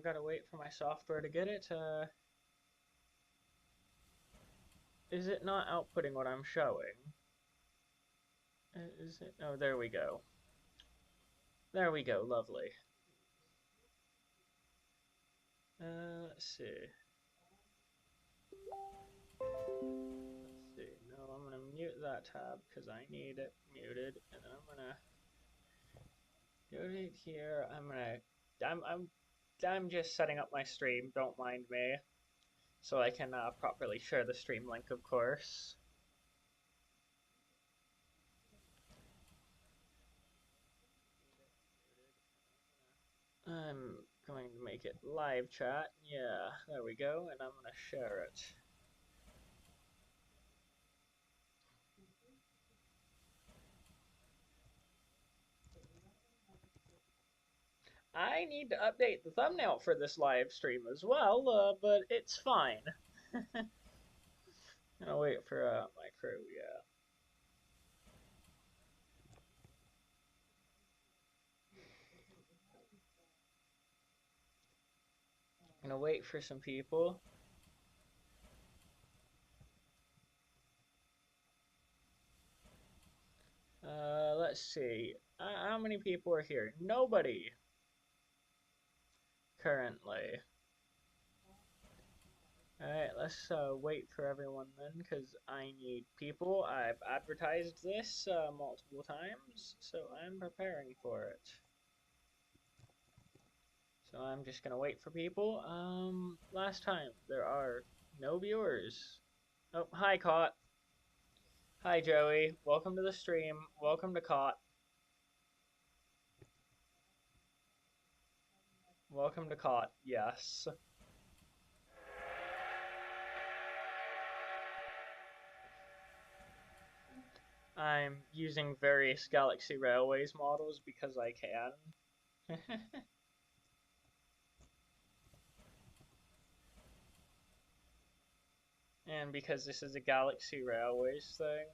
gotta wait for my software to get it. Is it not outputting what I'm showing? Is it? Oh, there we go. There we go, lovely. Let's see. Let's see. No, I'm gonna mute that tab because I need it muted, and then I'm gonna do it here. I'm just setting up my stream. Don't mind me, so I can properly share the stream link, of course. I'm going to make it live chat. Yeah, there we go, and I'm going to share it. I need to update the thumbnail for this live stream as well, but it's fine. I'll wait for my crew, yeah. I'm gonna wait for some people. Let's see. How many people are here? Nobody. Currently. Alright, let's wait for everyone then, because I need people. I've advertised this multiple times, so I'm preparing for it. So I'm just gonna wait for people. Last time, there are no viewers. Oh, hi, Cot. Hi, Joey. Welcome to the stream. Welcome to Cot. Welcome to Cot, yes. I'm using various Galaxy Railways models because I can. And because this is a Galaxy Railways thing.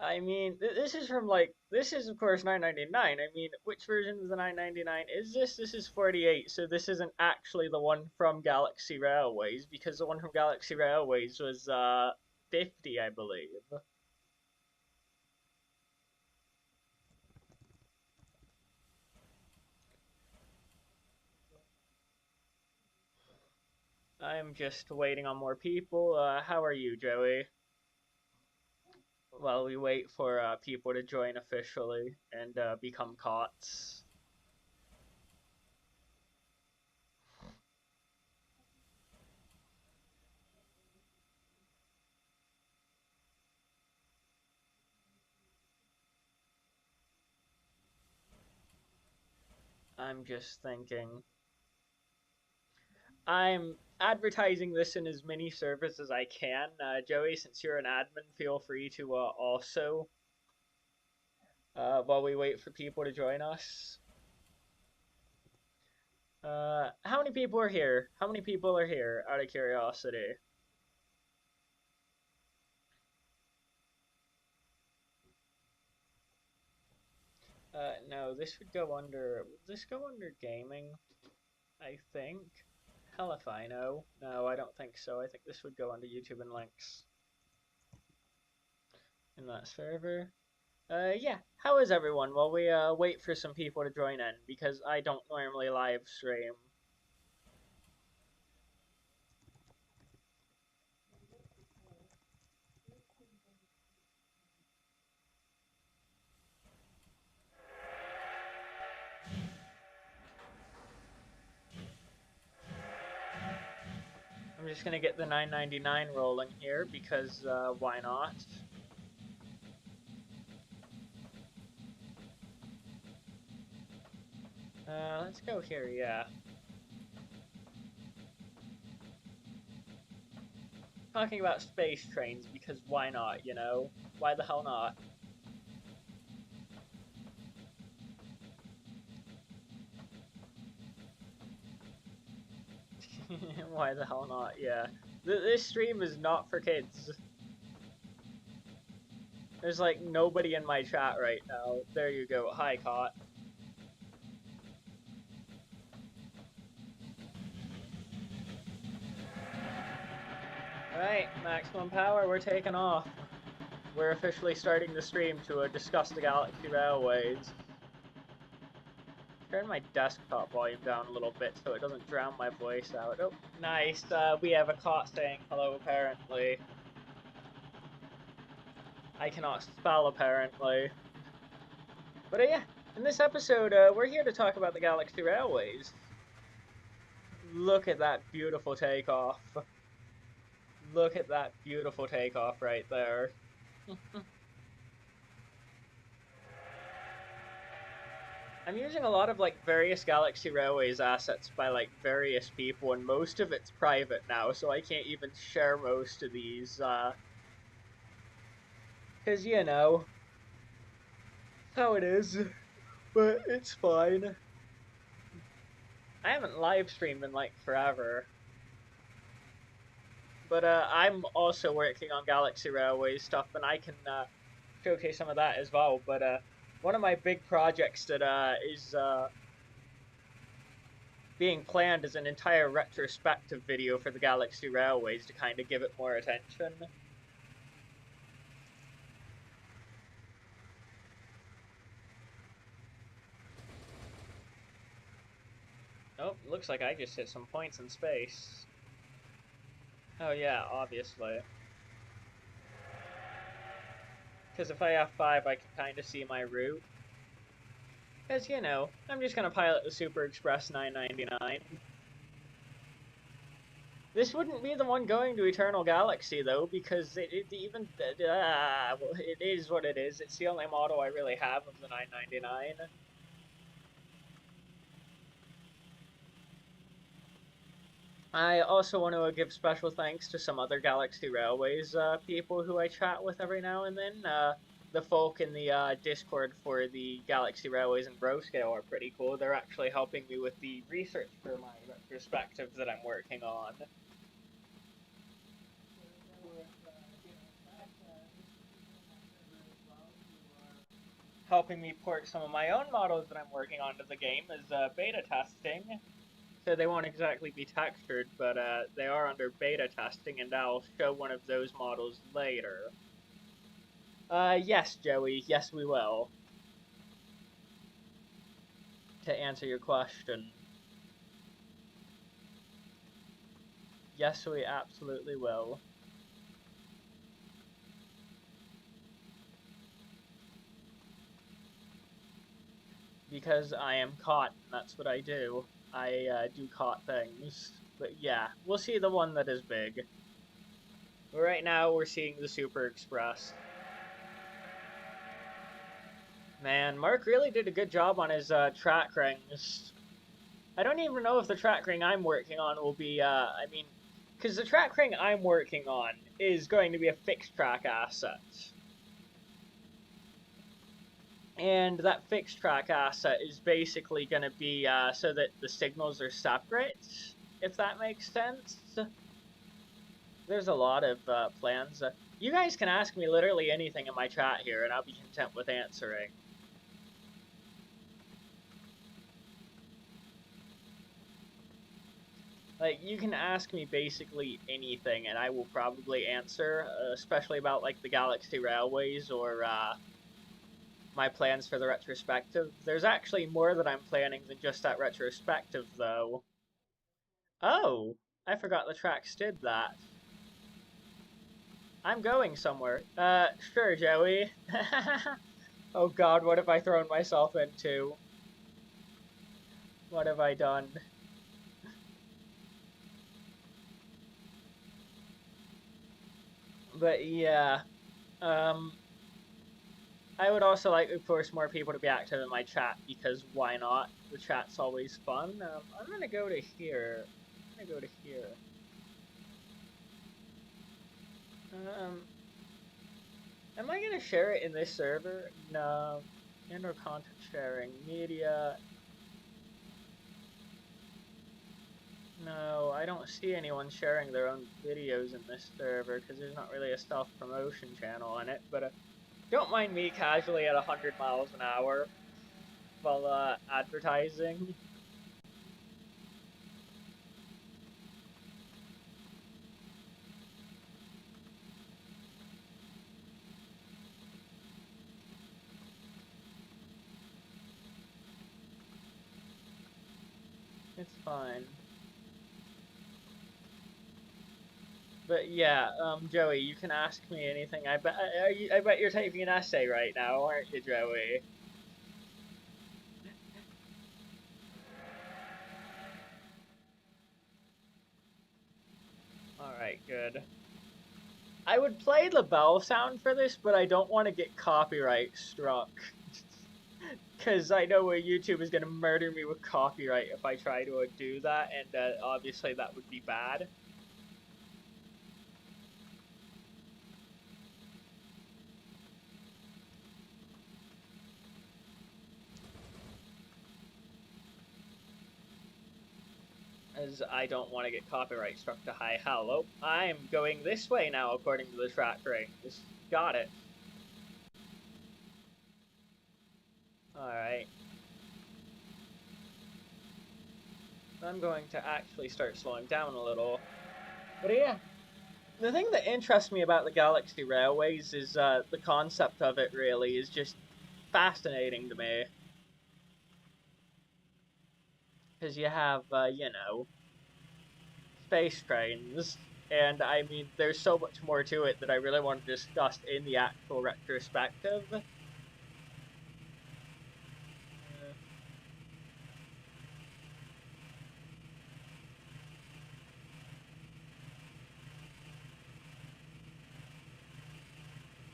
I mean, this is from this is of course $9.99. I mean, which version of the $9.99 is this? This is 48, so this isn't actually the one from Galaxy Railways, because the one from Galaxy Railways was 50, I believe. I'm just waiting on more people. How are you, Joey? While we wait for people to join officially and become COTS. I'm just thinking. I'm advertising this in as many servers as I can. Joey, since you're an admin, feel free to also, while we wait for people to join us. How many people are here? How many people are here, out of curiosity? No, this would go under, would this go under gaming? I think. Hell if I know. No, I don't think so. I think this would go under YouTube and links. In that server. Yeah. How is everyone? While we wait for some people to join in, because I don't normally live stream. I'm just gonna get the $9.99 rolling here because why not? Let's go here, yeah. Talking about space trains because why not, you know? Why the hell not? Why the hell not, yeah. This stream is not for kids. There's like nobody in my chat right now. There you go. Hi, Cot. Alright, maximum power, we're taking off. We're officially starting the stream to discuss the Galaxy Railways. Turn my desktop volume down a little bit so it doesn't drown my voice out. Oh, nice. We have a cot saying hello, apparently. I cannot spell, apparently. But yeah, in this episode, we're here to talk about the Galaxy Railways. Look at that beautiful takeoff. Look at that beautiful takeoff right there. I'm using a lot of like various Galaxy Railways assets by like various people, and most of it's private now, so I can't even share most of these, cause you know how it is, but it's fine. I haven't live streamed in like forever, but I'm also working on Galaxy Railways stuff, and I can showcase some of that as well. But one of my big projects that is being planned is an entire retrospective video for the Galaxy Railways to kind of give it more attention. Oh, looks like I just hit some points in space. Oh yeah, obviously. Because if I F5, I can kind of see my route. Because, you know, I'm just going to pilot the Super Express 999. This wouldn't be the one going to Eternal Galaxy, though, because it well, it is what it is. It's the only model I really have of the 999. I also want to give special thanks to some other Galaxy Railways people who I chat with every now and then. The folk in the Discord for the Galaxy Railways and Bro Scale are pretty cool. They're actually helping me with the research for my retrospective that I'm working on. Helping me port some of my own models that I'm working on to the game as beta testing. So they won't exactly be textured, but they are under beta testing, and I'll show one of those models later. Yes, Joey, yes we will. To answer your question. Yes, we absolutely will. Because I am caught, and that's what I do. I do caught things. But yeah, we'll see the one that is big. But right now, we're seeing the Super Express. Man, Mark really did a good job on his track rings. I don't even know if the track ring I'm working on will be, I mean, because the track ring I'm working on is going to be a fixed track asset. And that fixed track asset is basically going to be so that the signals are separate, if that makes sense. There's a lot of plans. You guys can ask me literally anything in my chat here, and I'll be content with answering. Like, you can ask me basically anything, and I will probably answer, especially about, like, the Galaxy Railways or my plans for the retrospective. There's actually more that I'm planning than just that retrospective, though. Oh, I forgot the tracks did that. I'm going somewhere. Sure, Joey. Oh god, what have I thrown myself into? What have I done? But yeah, I would also like, of course, more people to be active in my chat, because why not? The chat's always fun. I'm gonna go to here. I'm gonna go to here. Am I gonna share it in this server? No. Indoor content sharing, media. No, I don't see anyone sharing their own videos in this server, because there's not really a self-promotion channel in it, but don't mind me casually at 100 miles an hour while advertising. fine. But yeah, Joey, you can ask me anything. I bet you're typing an essay right now, aren't you, Joey? Alright, good. I would play the bell sound for this, but I don't want to get copyright struck. Because I know YouTube is going to murder me with copyright if I try to do that, and obviously that would be bad. As I don't want to get copyright struck to high hell. Oh, I'm going this way now according to the track rings. Got it. Alright. I'm going to actually start slowing down a little. But yeah, the thing that interests me about the Galaxy Railways is the concept of it really is just fascinating to me. Because you have, you know, space trains. And I mean, there's so much more to it that I really want to discuss in the actual retrospective.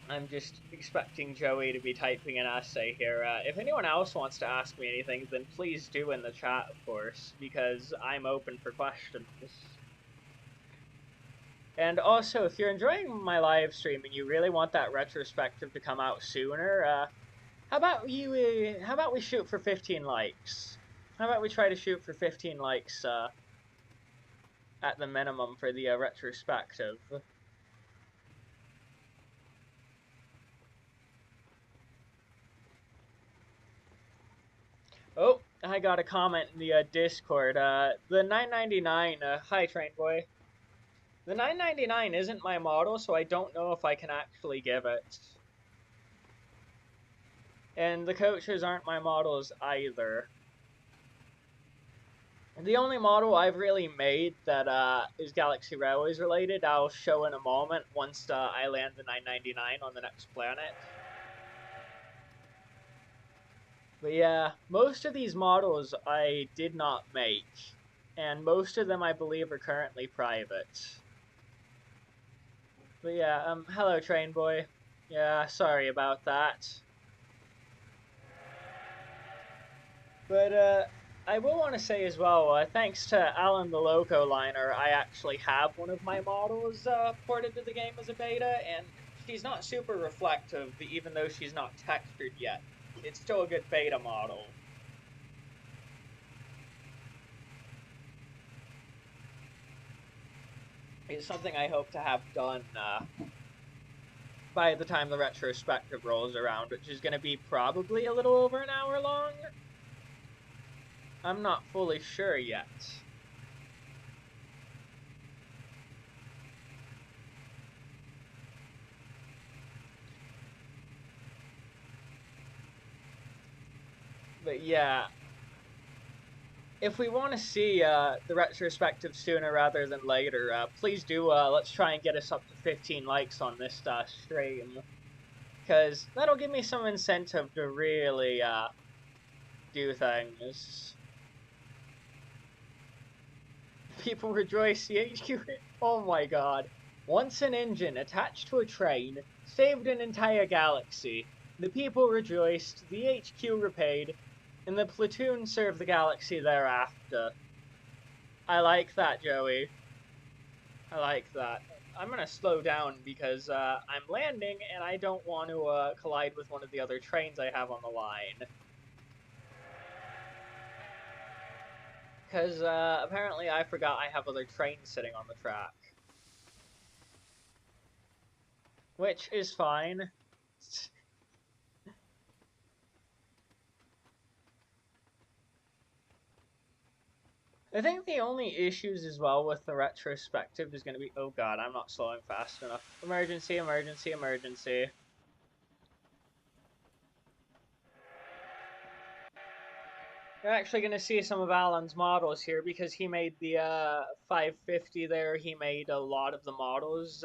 I'm just expecting Joey to be typing an essay here. If anyone else wants to ask me anything, then please do in the chat, of course, because I'm open for questions. And also, if you're enjoying my live stream and you really want that retrospective to come out sooner, how about we shoot for 15 likes? How about we try to shoot for 15 likes at the minimum for the retrospective? Oh, I got a comment in the Discord. The 999, hi Train Boy. The 999 isn't my model, so I don't know if I can actually give it. And the coaches aren't my models either. The only model I've really made that is Galaxy Railways related, I'll show in a moment once I land the 999 on the next planet. But yeah, most of these models I did not make, and most of them I believe are currently private. But yeah, hello Train Boy. Yeah, sorry about that. But I will want to say as well, thanks to Allenthelocoliner, I actually have one of my models ported to the game as a beta, and she's not super reflective, even though she's not textured yet. It's still a good beta model. It's something I hope to have done by the time the retrospective rolls around, which is going to be probably a little over an hour long. I'm not fully sure yet. But yeah, if we want to see the retrospective sooner rather than later, please do, let's try and get us up to 15 likes on this stream. Because that'll give me some incentive to really do things. People rejoice, the HQ... Oh my god. Once an engine attached to a train saved an entire galaxy. The people rejoiced, the HQ repaid, and the platoon served the galaxy thereafter. I like that, Joey. I like that. I'm gonna slow down because I'm landing and I don't want to collide with one of the other trains I have on the line. Because apparently I forgot I have other trains sitting on the track. Which is fine. I think the only issues as well with the retrospective is going to be... Oh god, I'm not slowing fast enough. Emergency, emergency, emergency. You're actually going to see some of Alan's models here because he made the 550 there. He made a lot of the models.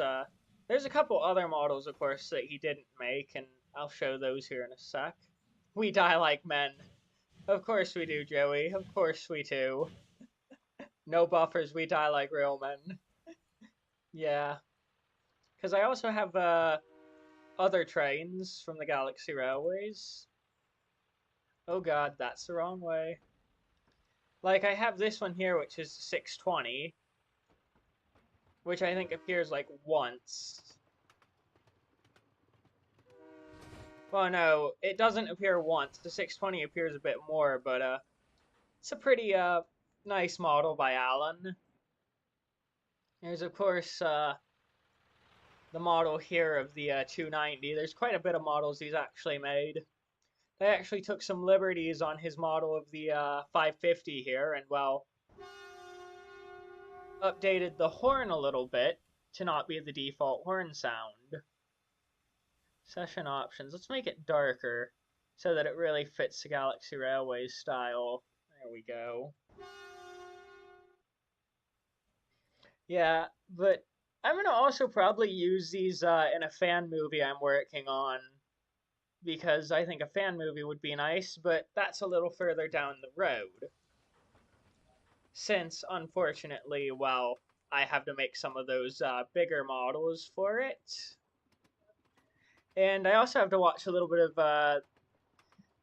There's a couple other models, of course, that he didn't make, and I'll show those here in a sec. We die like men. Of course we do, Joey. Of course we do. No buffers, we die like real men. Yeah. Because I also have other trains from the Galaxy Railways. Oh god, that's the wrong way. Like, I have this one here, which is 620, which I think appears, like, once. Well, no, it doesn't appear once. The 620 appears a bit more, but, it's a pretty, nice model by Allan. There's, of course, the model here of the 290. There's quite a bit of models he's actually made. They actually took some liberties on his model of the 550 here, and, well, updated the horn a little bit to not be the default horn sound. Session options. Let's make it darker so that it really fits the Galaxy Railways style. There we go. Yeah, but I'm going to also probably use these in a fan movie I'm working on because I think a fan movie would be nice, but that's a little further down the road. Since, unfortunately, well, I have to make some of those bigger models for it. And I also have to watch a little bit of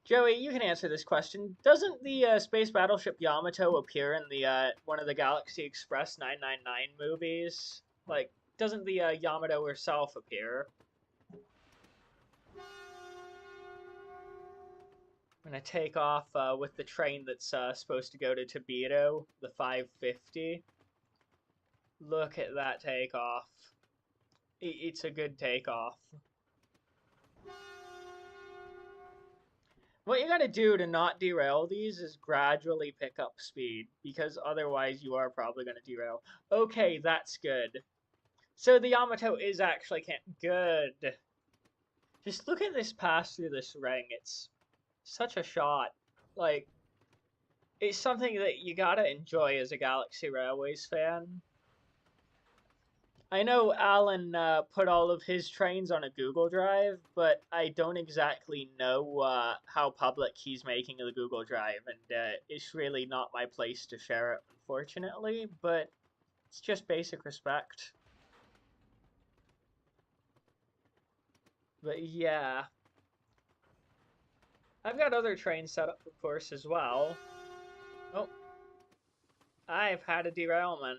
Joey, you can answer this question. Doesn't the space battleship Yamato appear in the one of the Galaxy Express 999 movies? Like, doesn't the Yamato herself appear? I'm gonna take off with the train that's supposed to go to Tobito, the 550. Look at that takeoff. It's a good takeoff. What you gotta do to not derail these is gradually pick up speed, because otherwise you are probably gonna derail. Okay, that's good. So the Yamato is actually good. Just look at this pass through this ring. It's such a shot. Like, it's something that you gotta enjoy as a Galaxy Railways fan. I know Allan put all of his trains on a Google Drive, but I don't exactly know how public he's making the Google Drive, and it's really not my place to share it, unfortunately, but it's just basic respect. But yeah. I've got other trains set up, of course, as well. Oh. I've had a derailment.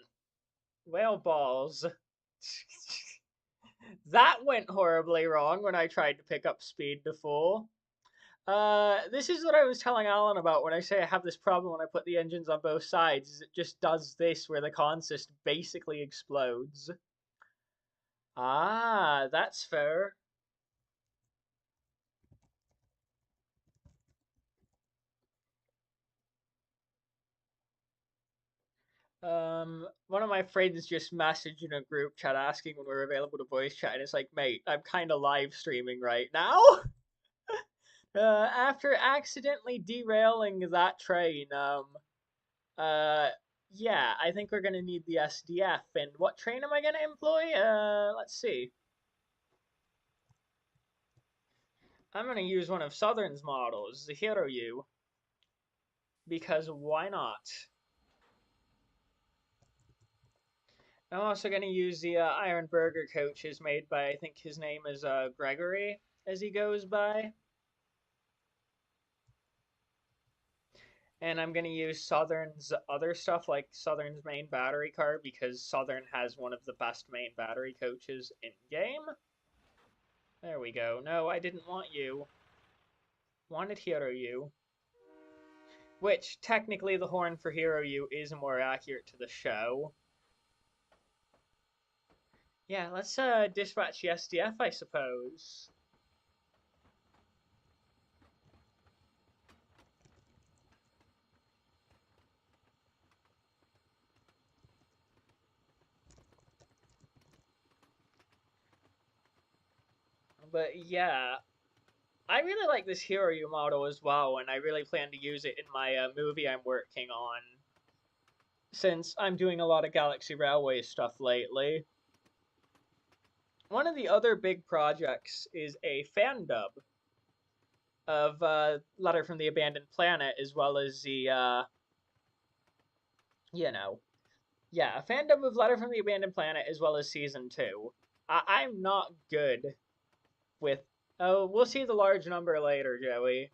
Whaleballs. That went horribly wrong when I tried to pick up speed to full. This is what I was telling Allan about when I say I have this problem when I put the engines on both sides. Is it just does this where the consist basically explodes. Ah, that's fair. One of my friends just messaged in a group chat asking when we're available to voice chat, and it's like, mate, I'm kind of live streaming right now. After accidentally derailing that train, yeah, I think we're gonna need the SDF. And what train am I gonna employ? Let's see. I'm gonna use one of Southern's models, the Hero U, because why not? I'm also going to use the Iron Burger coaches made by, I think his name is Gregory, as he goes by. And I'm going to use Southern's other stuff, like Southern's main battery car, because Southern has one of the best main battery coaches in-game. There we go. No, I didn't want you. Wanted Hero U. Which, technically, the horn for Hero U is more accurate to the show. Yeah, let's dispatch the SDF, I suppose. But yeah, I really like this hero Yamato as well, and I really plan to use it in my movie I'm working on, since I'm doing a lot of Galaxy Railway stuff lately. One of the other big projects is a fan dub of Letter from the Abandoned Planet, as well as the, you know, yeah, a fan dub of Letter from the Abandoned Planet, as well as Season 2. I'm not good with. Oh, we'll see the large number later, Joey.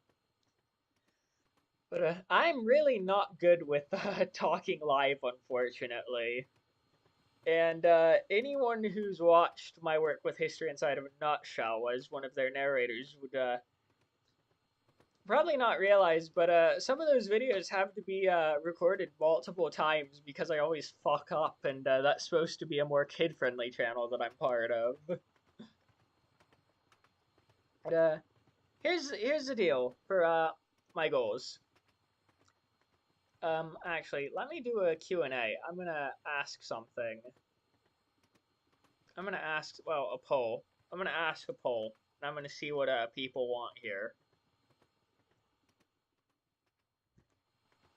But I'm really not good with talking live, unfortunately. And anyone who's watched my work with History Inside of a Nutshell as one of their narrators would probably not realize, but some of those videos have to be recorded multiple times because I always fuck up, and that's supposed to be a more kid-friendly channel that I'm part of. But here's the deal for my goals. Actually, let me do a Q&A. I'm gonna ask something. I'm gonna ask, well, a poll. I'm gonna ask a poll, and I'm gonna see what people want here.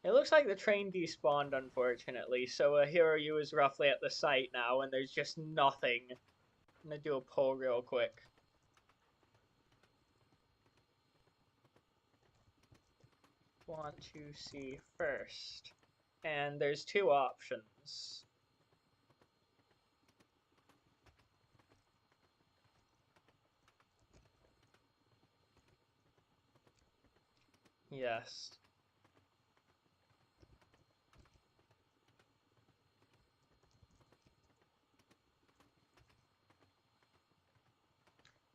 It looks like the train despawned, unfortunately, so Hero U is roughly at the site now, and there's just nothing. I'm gonna do a poll real quick. Want to see first. And there's two options. Yes.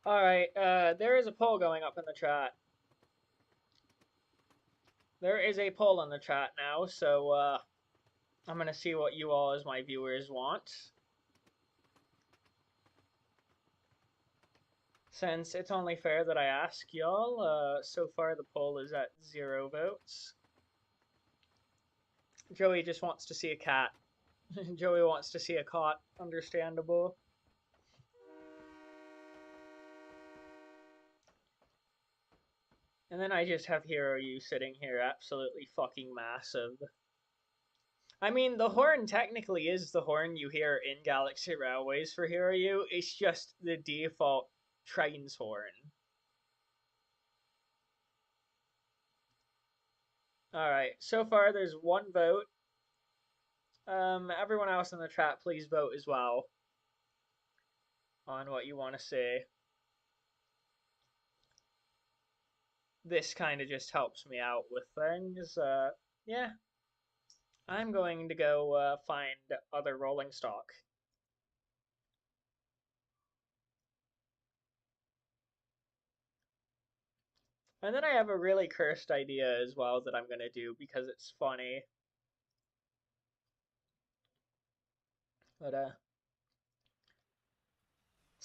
Alright, there is a poll going up in the chat. There is a poll in the chat now, so I'm gonna see what you all as my viewers want. Since it's only fair that I ask y'all, so far the poll is at 0 votes. Joey just wants to see a cat. Joey wants to see a cot, understandable. And then I just have Hero U sitting here, absolutely fucking massive. I mean, the horn technically is the horn you hear in Galaxy Railways for Hero U. It's just the default train's horn. Alright, so far there's one vote. Everyone else in the chat, please vote as well on what you want to see. This kind of just helps me out with things. Yeah. I'm going to go find other rolling stock. And then I have a really cursed idea as well that I'm going to do because it's funny. But, let's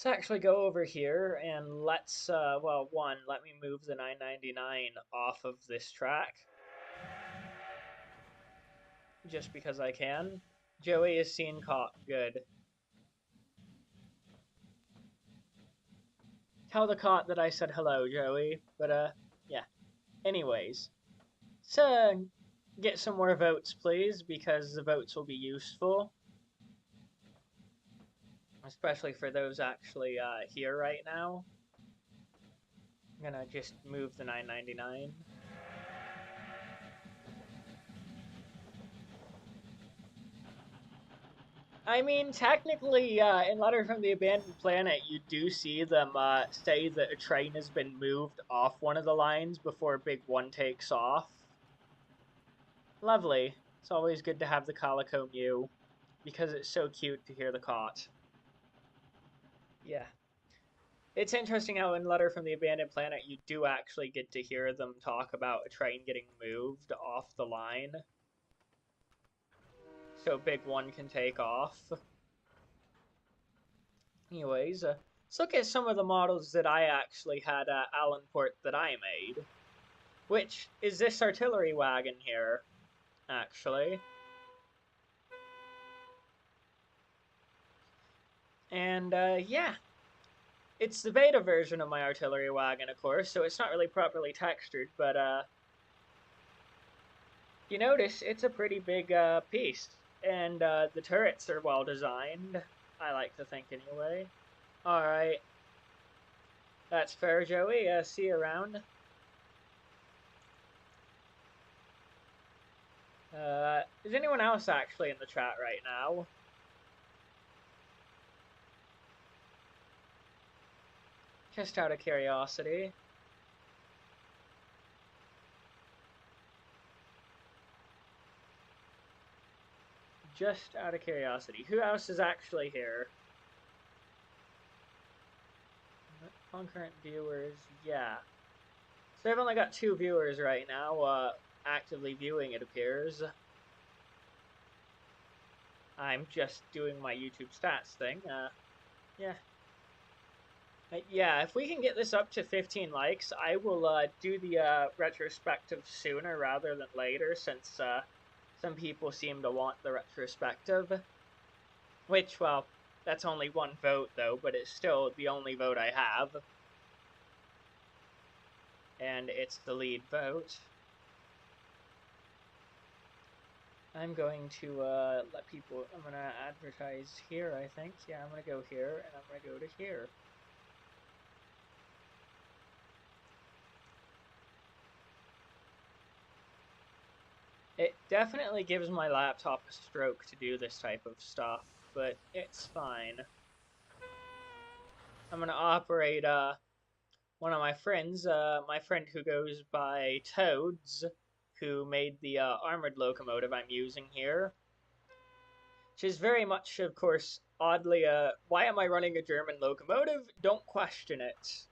actually go over here and let's, well, one, let me move the 999 off of this track. Just because I can. Joey is seen caught. Good. Tell the cot that I said hello, Joey. But, yeah. Anyways. So, get some more votes, please, because the votes will be useful. Especially for those actually here right now. I'm gonna just move the 999. I mean, technically, in Letter from the Abandoned Planet, you do see them say that a train has been moved off one of the lines before Big One takes off. Lovely. It's always good to have the Calico Mew, because it's so cute to hear the cot. Yeah. It's interesting how in Letter from the Abandoned Planet, you do actually get to hear them talk about a train getting moved off the line. So Big One can take off. Anyways, let's look at some of the models that I actually had at Allenport that I made. Which is this artillery wagon here, actually. And, yeah. it's the beta version of my artillery wagon, of course, so it's not really properly textured, but you notice it's a pretty big piece, and the turrets are well designed. I like to think anyway. All right, that's fair, Joey. See you around. Is anyone else actually in the chat right now? Just out of curiosity. Just out of curiosity. Who else is actually here? Concurrent viewers, yeah. So I've only got 2 viewers right now, actively viewing, it appears. I'm just doing my YouTube stats thing, yeah. Yeah, if we can get this up to 15 likes, I will, do the, retrospective sooner rather than later, since, some people seem to want the retrospective. Which, well, that's only 1 vote, though, but it's still the only vote I have. And it's the lead vote. I'm going to let people, I'm going to advertise here, I think. Yeah, I'm going to go here, and I'm going to go to here. It definitely gives my laptop a stroke to do this type of stuff, but it's fine. I'm going to operate one of my friends, my friend who goes by Toads, who made the armored locomotive I'm using here. Which is very much, of course, oddly, why am I running a German locomotive? Don't question it.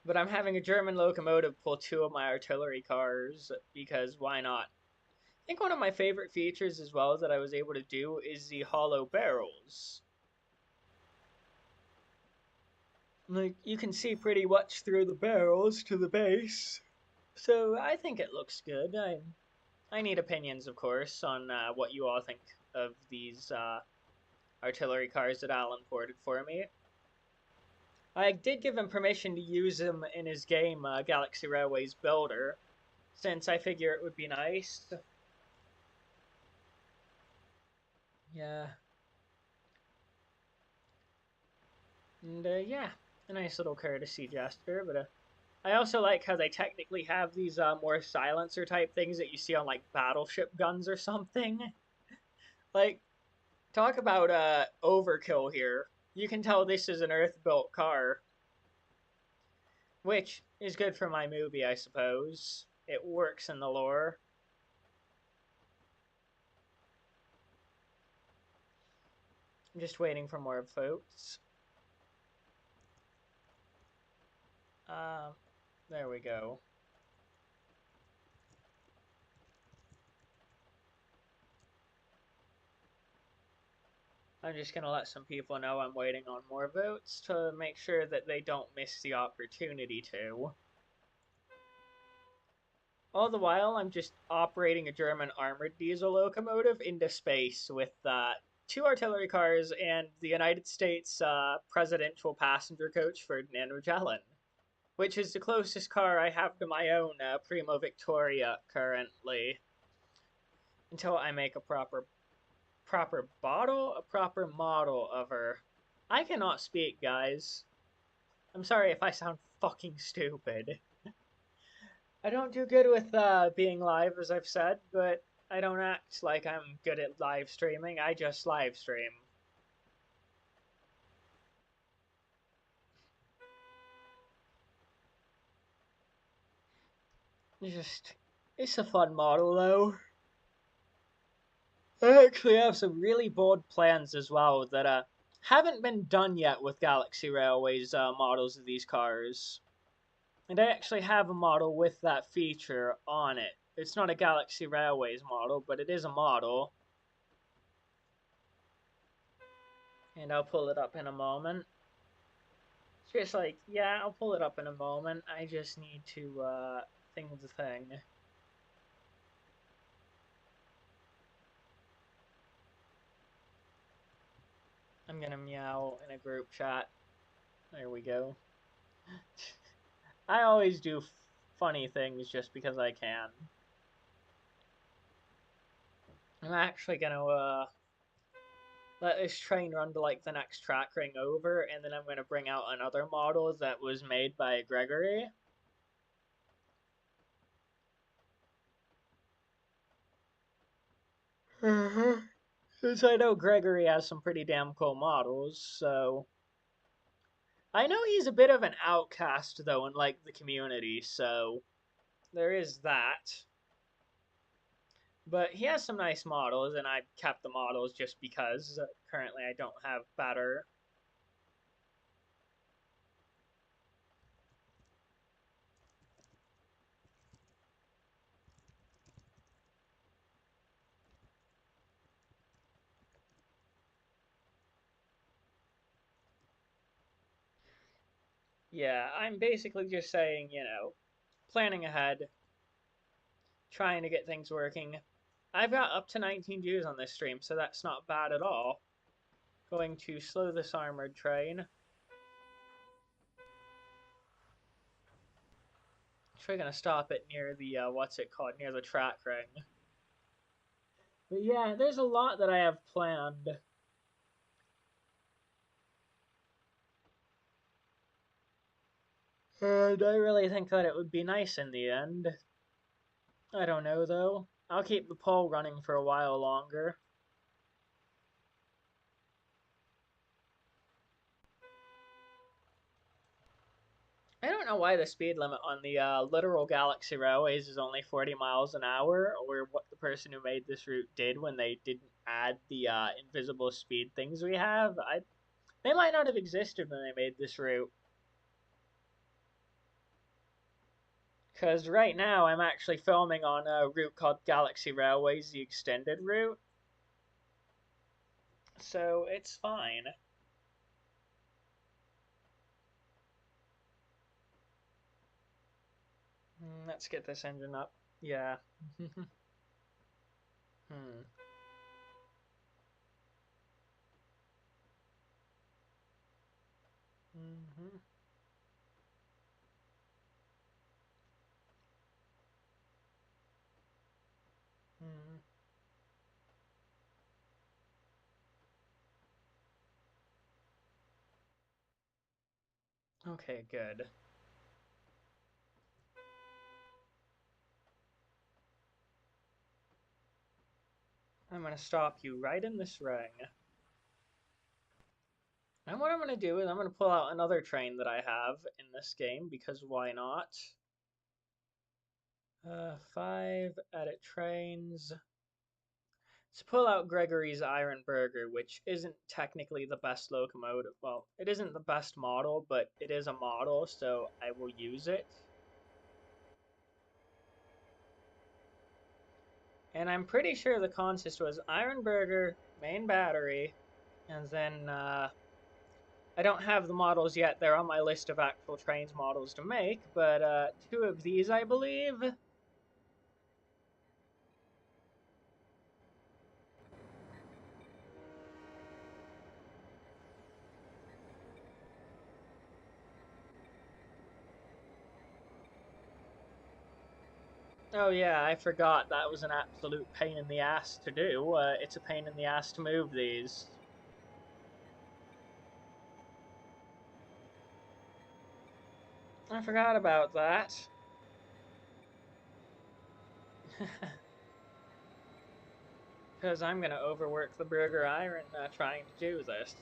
But I'm having a German locomotive pull 2 of my artillery cars, because why not? I think one of my favorite features as well that I was able to do is the hollow barrels. Like, you can see pretty much through the barrels to the base. So I think it looks good. I need opinions, of course, on what you all think of these artillery cars that Allan ported for me. I did give him permission to use them in his game, Galaxy Railways Builder, since I figure it would be nice. Yeah. And yeah, a nice little courtesy gesture, but I also like how they technically have these more silencer type things that you see on like battleship guns or something. Like, talk about overkill here. You can tell this is an Earth-built car, which is good for my movie, I suppose. It works in the lore. I'm just waiting for more votes. There we go. I'm just going to let some people know I'm waiting on more votes to make sure that they don't miss the opportunity to. All the while, I'm just operating a German armored diesel locomotive into space with 2 artillery cars and the United States presidential passenger coach Ferdinand Magellan, which is the closest car I have to my own Primo Victoria currently, until I make a proper model of her. I cannot speak, guys. I'm sorry if I sound fucking stupid. I don't do good with being live, as I've said, but I don't act like I'm good at live streaming. I just live stream. It's a fun model, though. I actually have some really bold plans as well that haven't been done yet with Galaxy Railways models of these cars. And I actually have a model with that feature on it. It's not a Galaxy Railways model, but it is a model. And I'll pull it up in a moment. It's just like, yeah, I'll pull it up in a moment. I just need to think of the thing. I'm gonna meow in a group chat. There we go. I always do funny things just because I can. I'm actually gonna let this train run to like the next track ring over, and then I'm gonna bring out another model that was made by Gregory. Since I know Gregory has some pretty damn cool models, so I know he's a bit of an outcast though in like the community, so there is that. But he has some nice models, and I kept the models just because currently I don't have better. Yeah, I'm basically just saying, you know, planning ahead, trying to get things working. I've got up to 19 views on this stream, so that's not bad at all. Going to slow this armored train. Actually gonna stop it near the, what's it called, near the track ring. But yeah, there's a lot that I have planned. And I really think that it would be nice in the end. I don't know, though. I'll keep the poll running for a while longer. I don't know why the speed limit on the literal Galaxy Railways is only 40 miles an hour, or what the person who made this route did when they didn't add the invisible speed things we have. They might not have existed when they made this route. Because right now I'm actually filming on a route called Galaxy Railways, the extended route. So it's fine. Let's get this engine up. Yeah. hmm. Mm-hmm. Mm-hmm. Okay, good. I'm gonna stop you right in this ring. And what I'm gonna do is I'm gonna pull out another train that I have in this game, because why not? 5, edit trains. Let's pull out Gregory's Iron Burger, which isn't technically the best locomotive. Well, it isn't the best model, but it is a model, so I will use it. And I'm pretty sure the consist was Iron Burger, main battery, and then I don't have the models yet. They're on my list of actual trains models to make, but 2 of these, I believe. Oh yeah, I forgot that was an absolute pain in the ass to do. It's a pain in the ass to move these. I forgot about that. Because I'm going to overwork the Burger Iron trying to do this.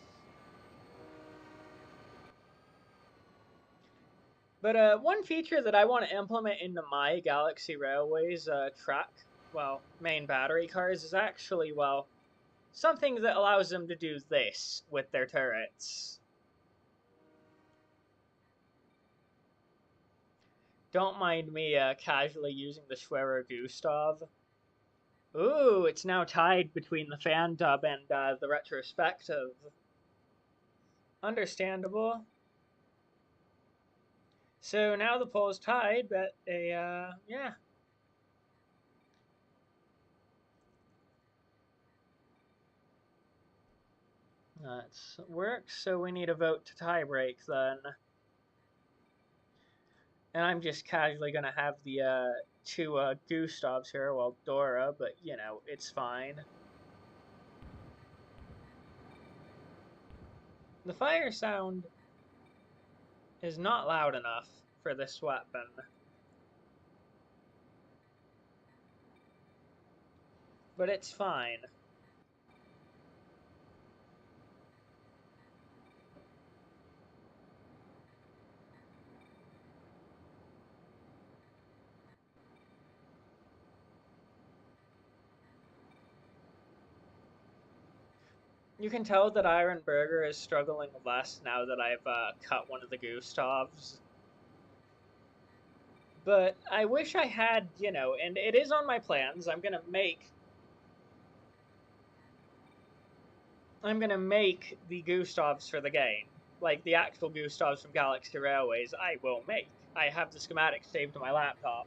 But one feature that I want to implement into my Galaxy Railways main battery cars is actually, well, something that allows them to do this with their turrets. Don't mind me casually using the Schwerer Gustav. Ooh, it's now tied between the fan dub and the retrospective. Understandable. So now the poll's tied, but yeah. That works, so we need a vote to tie-break then. And I'm just casually gonna have the two Gustavs here, well, Dora, but you know, it's fine. The fire sound is not loud enough for this weapon. But it's fine. You can tell that Iron Burger is struggling less now that I've cut one of the Gustavs. But I wish I had, you know, and it is on my plans. I'm gonna make the Gustavs for the game. Like, the actual Gustavs from Galaxy Railways, I will make. I have the schematics saved to my laptop.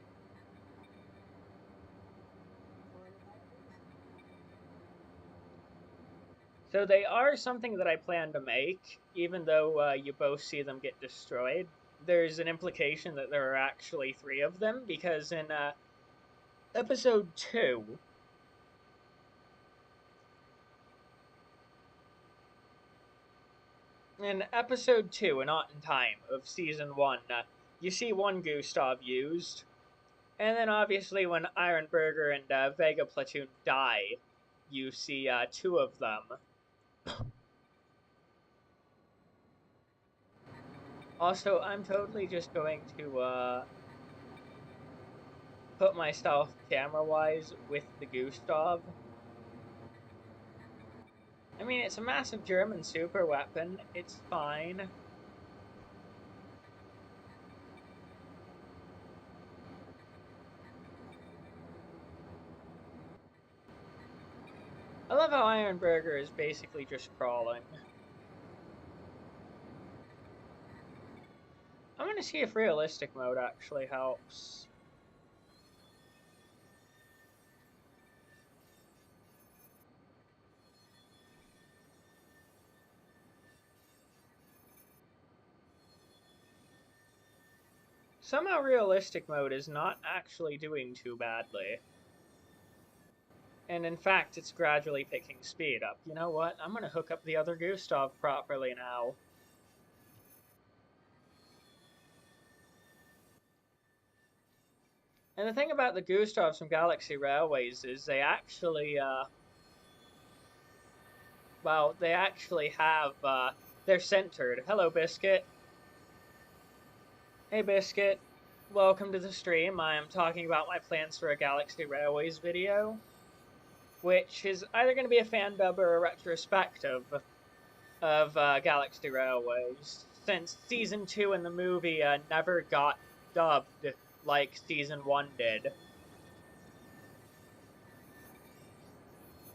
So they are something that I plan to make, even though you both see them get destroyed. There's an implication that there are actually 3 of them, because in episode 2, and Not in Time of season 1, you see one Gustav used, and then obviously when Ironburger and Vega Platoon die, you see 2 of them. Also, I'm totally just going to put myself camera-wise with the Gustav. I mean, it's a massive German super weapon. It's fine. I love how Ironburger is basically just crawling. I'm gonna see if realistic mode actually helps. Somehow realistic mode is not actually doing too badly. And in fact, it's gradually picking speed up. You know what? I'm gonna hook up the other Gustav properly now. And the thing about the Gustavs from Galaxy Railways is they actually, well, they actually have, they're centered. Hello, Biscuit. Hey, Biscuit. Welcome to the stream. I am talking about my plans for a Galaxy Railways video, which is either going to be a fan dub or a retrospective of Galaxy Railways, since Season 2 in the movie never got dubbed like Season 1 did.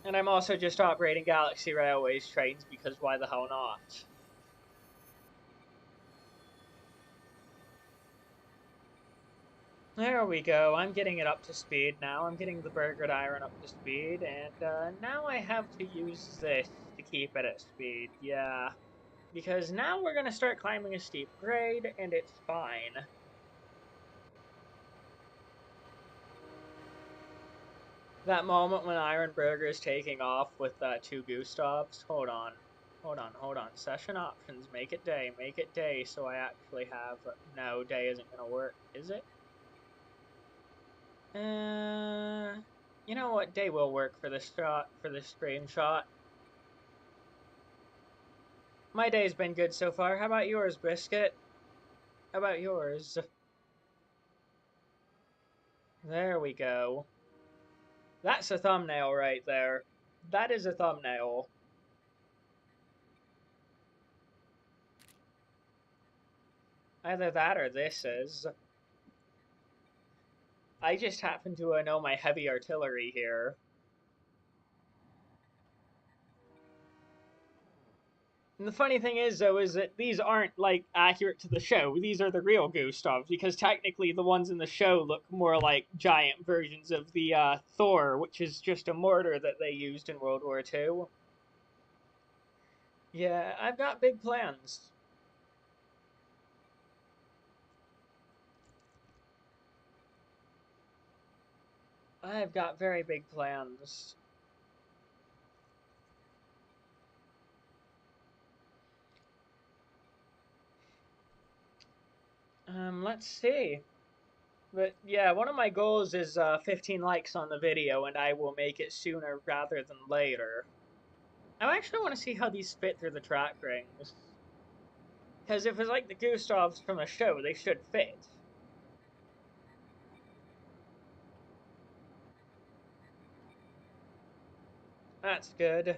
And I'm also just operating Galaxy Railways trains because why the hell not? There we go. I'm getting it up to speed now. I'm getting the Burgered Iron up to speed, and now I have to use this to keep it at speed. Yeah. Because now we're going to start climbing a steep grade, and it's fine. That moment when Ironburger is taking off with 2 Gustavs. Hold on. Session options. Make it day, so I actually have... No, day isn't going to work, is it? You know what? Day will work for this shot, for this screenshot. My day's been good so far. How about yours, Biscuit? How about yours? There we go. That's a thumbnail right there. That is a thumbnail. Either that or this is. I just happen to know my heavy artillery here. And the funny thing is, though, is that these aren't, like, accurate to the show. These are the real Gustavs, because technically the ones in the show look more like giant versions of the Thor, which is just a mortar that they used in World War II. Yeah, I've got big plans. I've got very big plans. Let's see. But yeah, one of my goals is 15 likes on the video, and I will make it sooner rather than later. I actually want to see how these fit through the track rings. Because if it's like the Gustavs from the show, they should fit. That's good.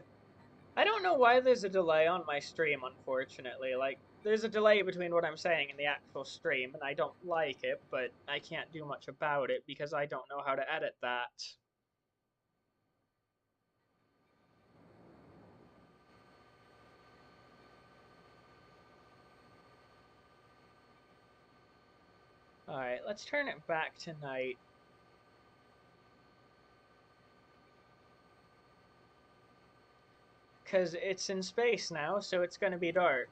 I don't know why there's a delay on my stream, unfortunately. Like, there's a delay between what I'm saying and the actual stream, and I don't like it, but I can't do much about it because I don't know how to edit that. Alright, let's turn it back to night. Because it's in space now, so it's going to be dark.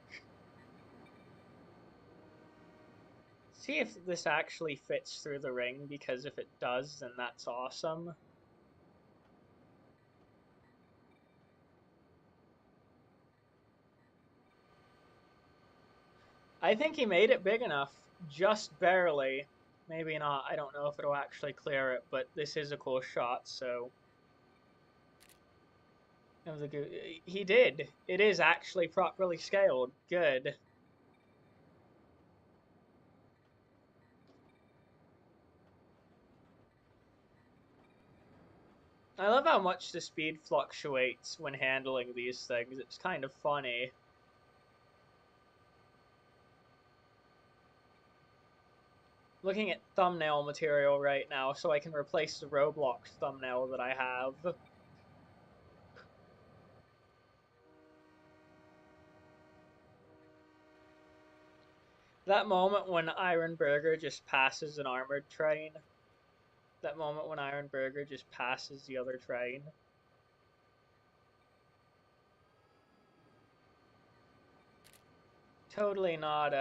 See if this actually fits through the ring, because if it does, then that's awesome. I think he made it big enough, just barely. Maybe not, I don't know if it'll actually clear it, but this is a cool shot, so... He did. It is actually properly scaled. Good. I love how much the speed fluctuates when handling these things. It's kind of funny. Looking at thumbnail material right now so I can replace the Roblox thumbnail that I have. That moment when Iron Burger just passes an armored train. That moment when Iron Burger just passes the other train. Totally not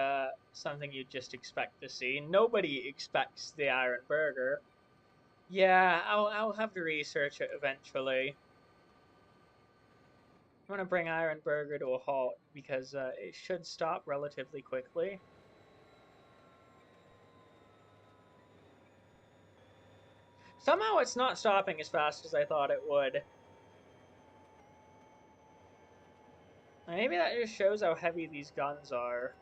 something you'd just expect to see. Nobody expects the Iron Burger. Yeah, I'll have to research it eventually. I'm gonna bring Iron Burger to a halt because it should stop relatively quickly. Somehow it's not stopping as fast as I thought it would. Maybe that just shows how heavy these guns are.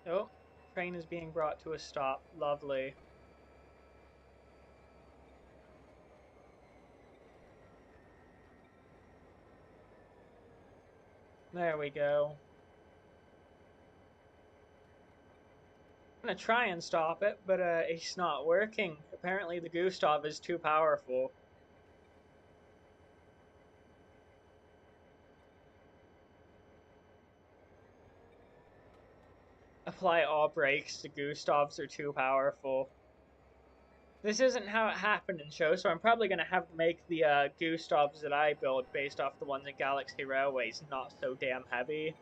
Oh, train is being brought to a stop. Lovely. There we go. I'm gonna try and stop it, but it's not working. Apparently the Gustav is too powerful. Apply all brakes. The Gustavs are too powerful. This isn't how it happened in show, so I'm probably going to have to make the Gustavs that I build based off the ones in Galaxy Railways not so damn heavy.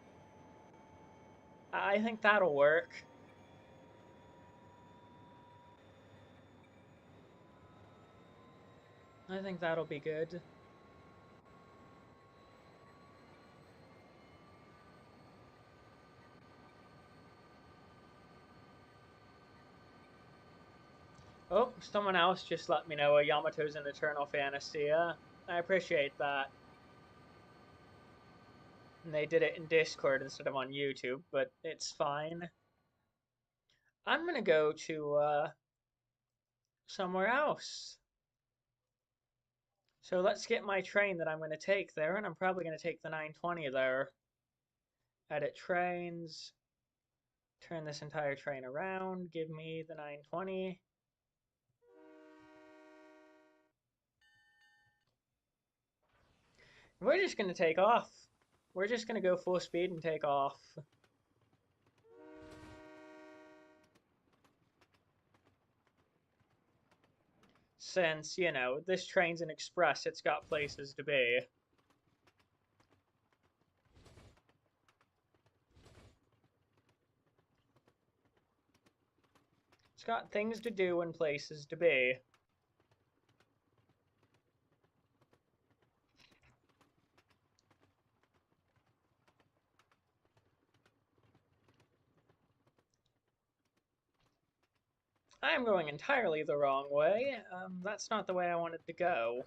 I think that'll work. I think that'll be good. Oh, someone else just let me know Yamato's an Eternal Fantasy. I appreciate that. And they did it in Discord instead of on YouTube, but it's fine. I'm gonna go to somewhere else. So let's get my train that I'm gonna take there, and I'm probably gonna take the 920 there. Edit trains. Turn this entire train around. Give me the 920. We're just gonna take off. We're just gonna go full speed and take off. Since, you know, this train's an express, it's got places to be. It's got things to do and places to be. I am going entirely the wrong way. That's not the way I wanted to go.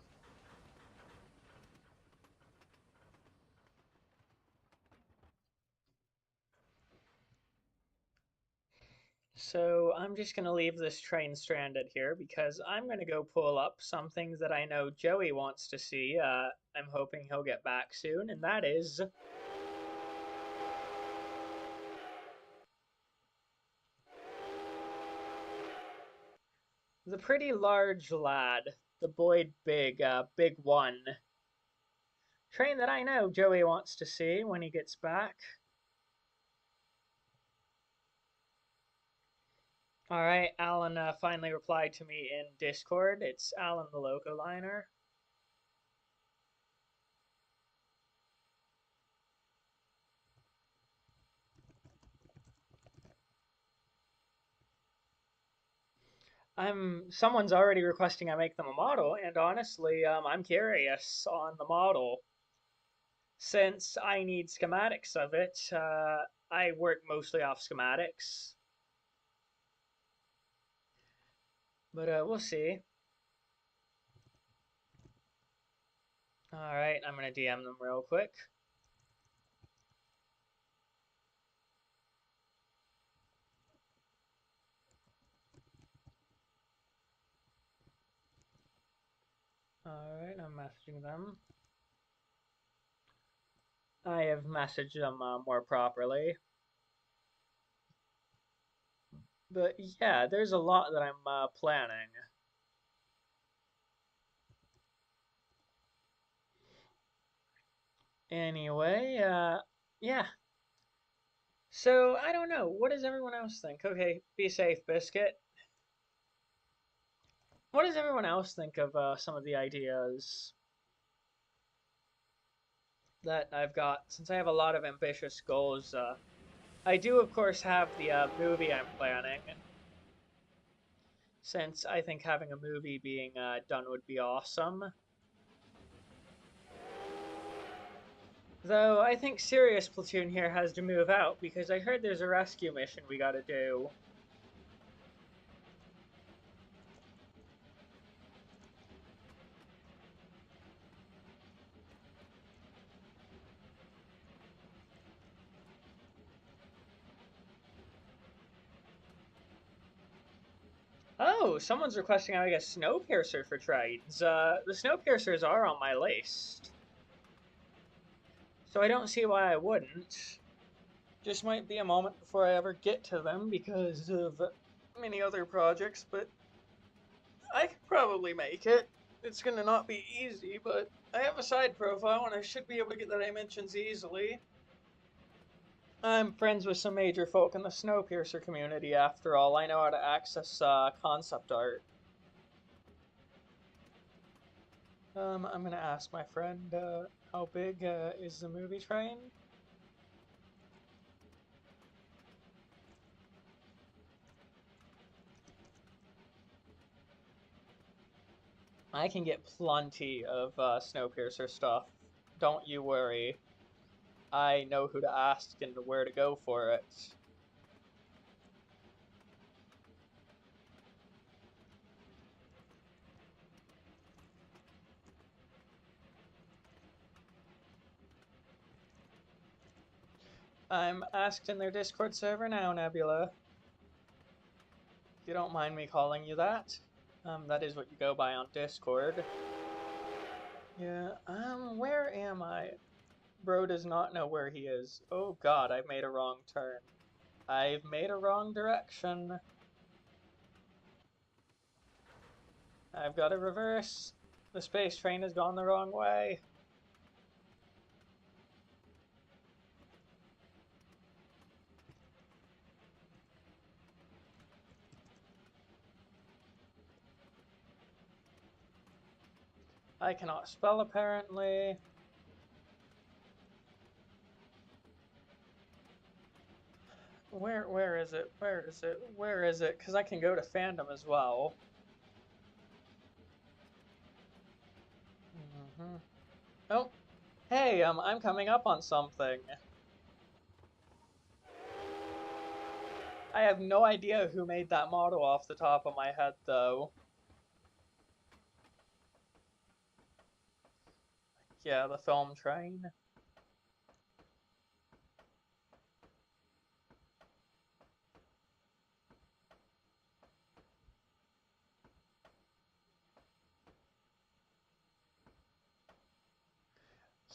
So I'm just going to leave this train stranded here because I'm going to go pull up some things that I know Joey wants to see. I'm hoping he'll get back soon, and that is the pretty large lad, the Boyd Big One. Train that I know Joey wants to see when he gets back. All right, Alan finally replied to me in Discord. It's Allenthelocoliner. Someone's already requesting I make them a model, and honestly, I'm curious on the model. Since I need schematics of it, I work mostly off schematics. But we'll see. Alright, I'm going to DM them real quick. Alright, I'm messaging them. I have messaged them more properly. But yeah, there's a lot that I'm planning. Anyway, yeah. So, I don't know. What does everyone else think? Okay, be safe, Biscuit. What does everyone else think of some of the ideas that I've got? Since I have a lot of ambitious goals, I do, of course, have the movie I'm planning. Since I think having a movie being done would be awesome. Though I think Sirius Platoon here has to move out because I heard there's a rescue mission we gotta do. Oh, someone's requesting I make a Snowpiercer for trains. The Snowpiercers are on my list. So I don't see why I wouldn't. Just might be a moment before I ever get to them because of many other projects, but I could probably make it. It's gonna not be easy, but I have a side profile and I should be able to get the dimensions easily. I'm friends with some major folk in the Snowpiercer community after all. I know how to access concept art. I'm gonna ask my friend, how big is the movie train? I can get plenty of Snowpiercer stuff. Don't you worry. I know who to ask and where to go for it. I'm asked in their Discord server now, Nebula. If you don't mind me calling you that. That is what you go by on Discord. Yeah, where am I? Bro does not know where he is. Oh god, I've made a wrong turn. I've made a wrong direction. I've got to reverse. The space train has gone the wrong way. I cannot spell apparently. Where is it? Where is it? Where is it? Because I can go to fandom as well. Oh, hey, I'm coming up on something. I have no idea who made that model off the top of my head, though. Yeah, the film train.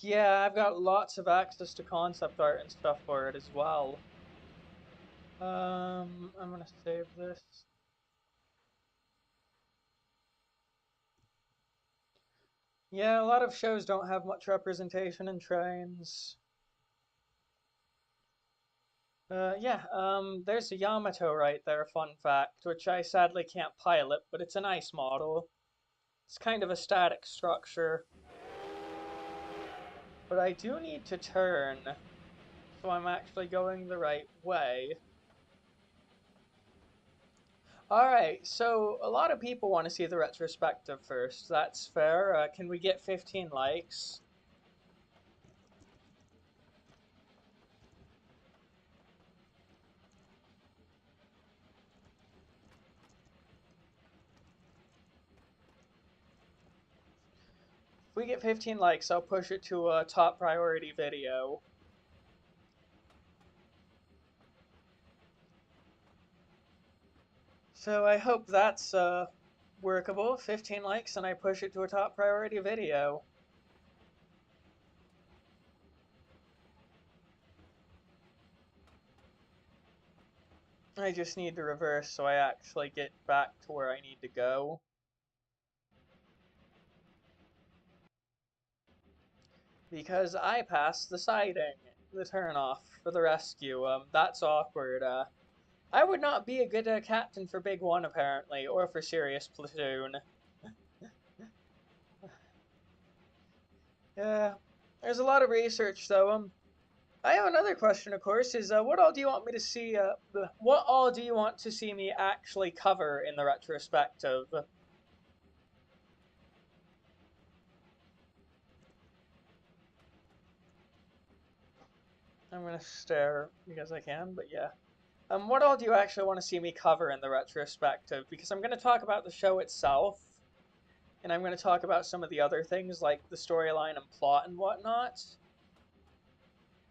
Yeah, I've got lots of access to concept art and stuff for it as well. I'm gonna save this. Yeah, a lot of shows don't have much representation in trains. Yeah, there's a Yamato right there, fun fact, which I sadly can't pilot, but it's a nice model. It's kind of a static structure. But I do need to turn, so I'm actually going the right way. Alright, so a lot of people want to see the retrospective first. That's fair. Can we get 15 likes? If we get 15 likes, I'll push it to a top priority video. So I hope that's workable. 15 likes and I push it to a top priority video. I just need to reverse so I actually get back to where I need to go. Because I passed the siding, the turnoff for the rescue. That's awkward. I would not be a good captain for Big One, apparently, or for Serious Platoon. Yeah, there's a lot of research, though. I have another question, of course, is what all do you want me to see, what all do you want to see me actually cover in the retrospective? I'm gonna stare because I can, but yeah. What all do you actually want to see me cover in the retrospective? Because I'm gonna talk about the show itself, and I'm gonna talk about some of the other things like the storyline and plot and whatnot.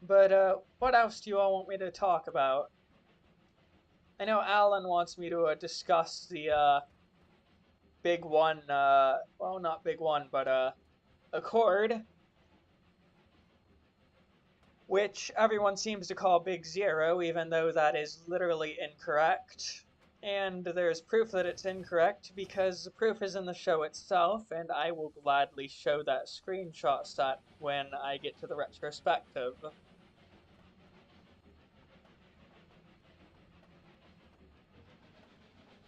But what else do you all want me to talk about? I know Alan wants me to discuss the big one, well, not big one, but Accord, which everyone seems to call Big Zero, even though that is literally incorrect. And there's proof that it's incorrect because the proof is in the show itself, and I will gladly show that screenshot set when I get to the retrospective.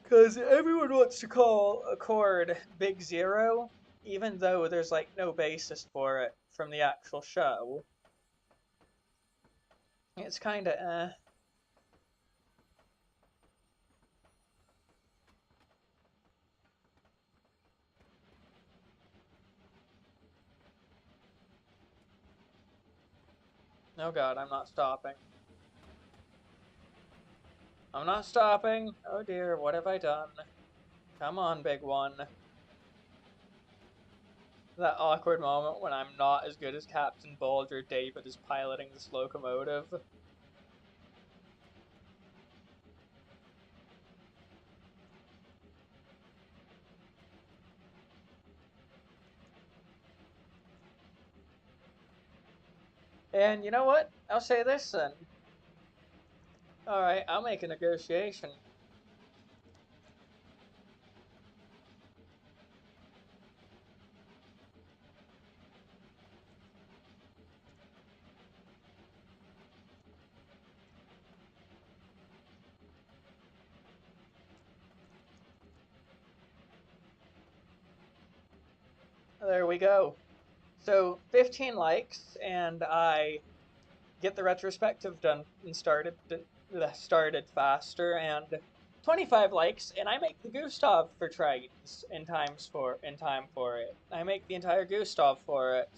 Because everyone wants to call Accord Big Zero, even though there's like no basis for it from the actual show. It's kinda Oh god, I'm not stopping. I'm not stopping! Oh dear, what have I done? Come on, big one. That awkward moment when I'm not as good as Captain Bulger, David is piloting this locomotive. And you know what? I'll say this then. Alright, I'll make a negotiation. There we go. So, 15 likes, and I get the retrospective done and started started faster, and 25 likes, and I make the Gustav for trains in time for it. I make the entire Gustav for it.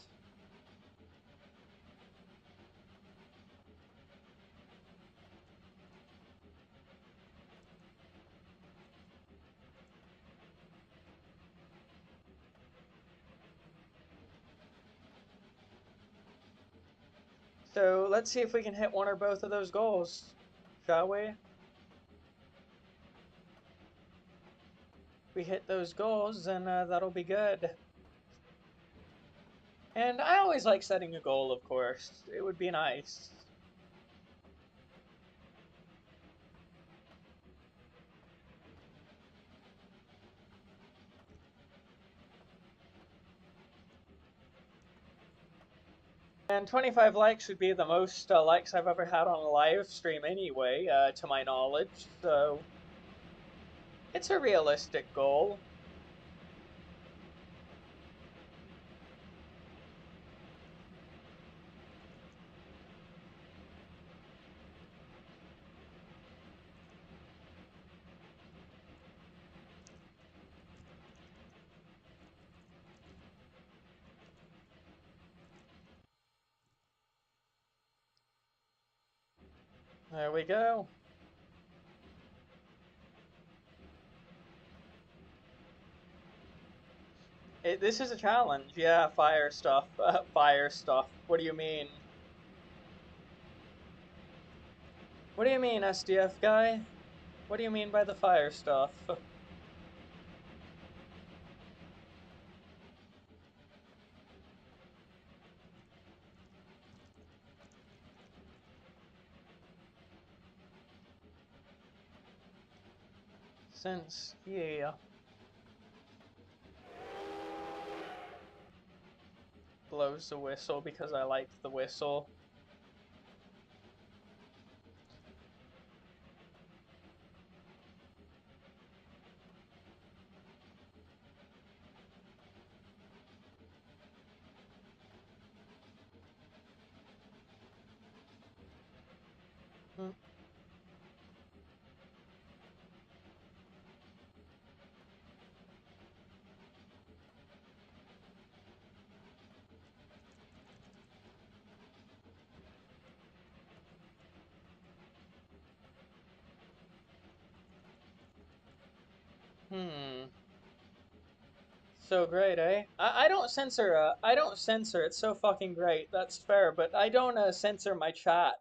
So let's see if we can hit one or both of those goals, shall we? If we hit those goals, then that'll be good. And I always like setting a goal, of course. It would be nice. And 25 likes would be the most likes I've ever had on a live stream anyway, to my knowledge. So it's a realistic goal. There we go. This is a challenge. Yeah, fire stuff. Fire stuff. What do you mean? What do you mean, SDF guy? What do you mean by the fire stuff? Since, yeah. Blows the whistle because I like the whistle. Hmm. Hmm. So great, eh? I don't censor, I don't censor, it's so fucking great, that's fair, but I don't censor my chat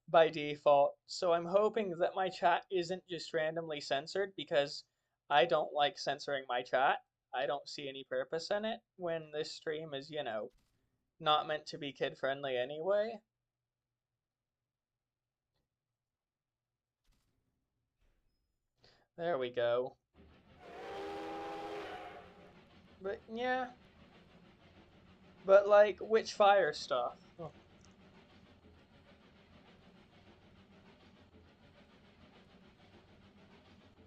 by default, so I'm hoping that my chat isn't just randomly censored because I don't like censoring my chat. I don't see any purpose in it when this stream is, you know, not meant to be kid friendly anyway. There we go. But yeah. But like, which fire stuff?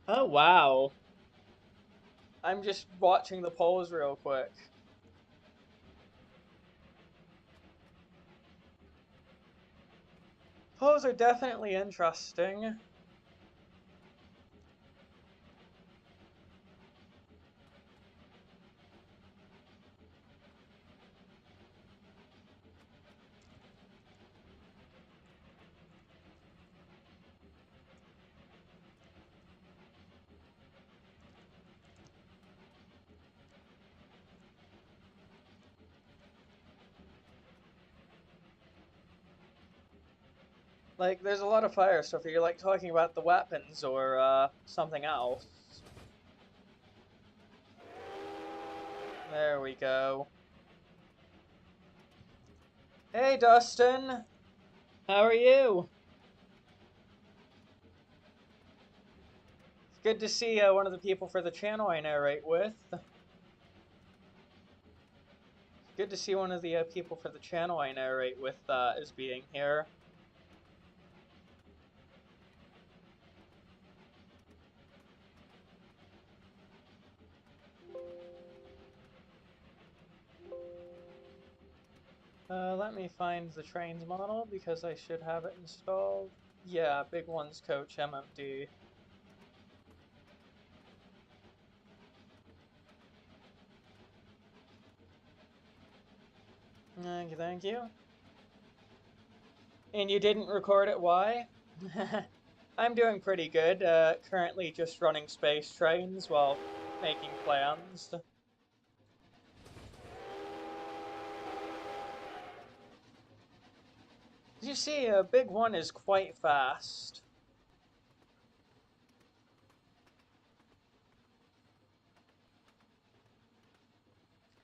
Oh wow. I'm just watching the polls real quick. Polls are definitely interesting. Like, there's a lot of fire stuff. Are you like talking about the weapons or something else? There we go. Hey, Dustin. How are you? It's good to see one of the people for the channel I narrate with. It's good to see one of the people for the channel I narrate with is being here. Let me find the trains model because I should have it installed. Yeah, big one's coach MMD. Thank you, thank you. And you didn't record it, why? I'm doing pretty good, currently just running space trains while making plans. As you see, a big one is quite fast.